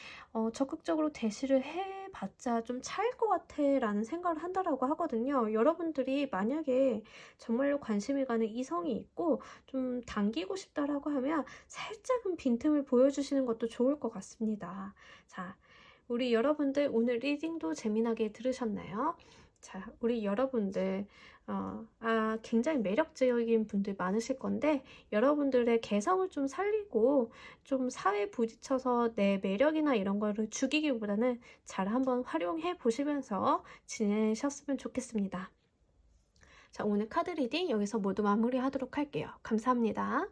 적극적으로 대시를 해봤자 좀 차일 것 같아 라는 생각을 한다라고 하거든요. 여러분들이 만약에 정말로 관심이 가는 이성이 있고 좀 당기고 싶다라고 하면 살짝은 빈틈을 보여주시는 것도 좋을 것 같습니다. 자, 우리 여러분들 오늘 리딩도 재미나게 들으셨나요? 자, 우리 여러분들 굉장히 매력적인 분들 많으실 건데 여러분들의 개성을 좀 살리고 좀 사회에 부딪혀서 내 매력이나 이런 거를 죽이기보다는 잘 한번 활용해 보시면서 지내셨으면 좋겠습니다. 자, 오늘 카드 리딩 여기서 모두 마무리하도록 할게요. 감사합니다.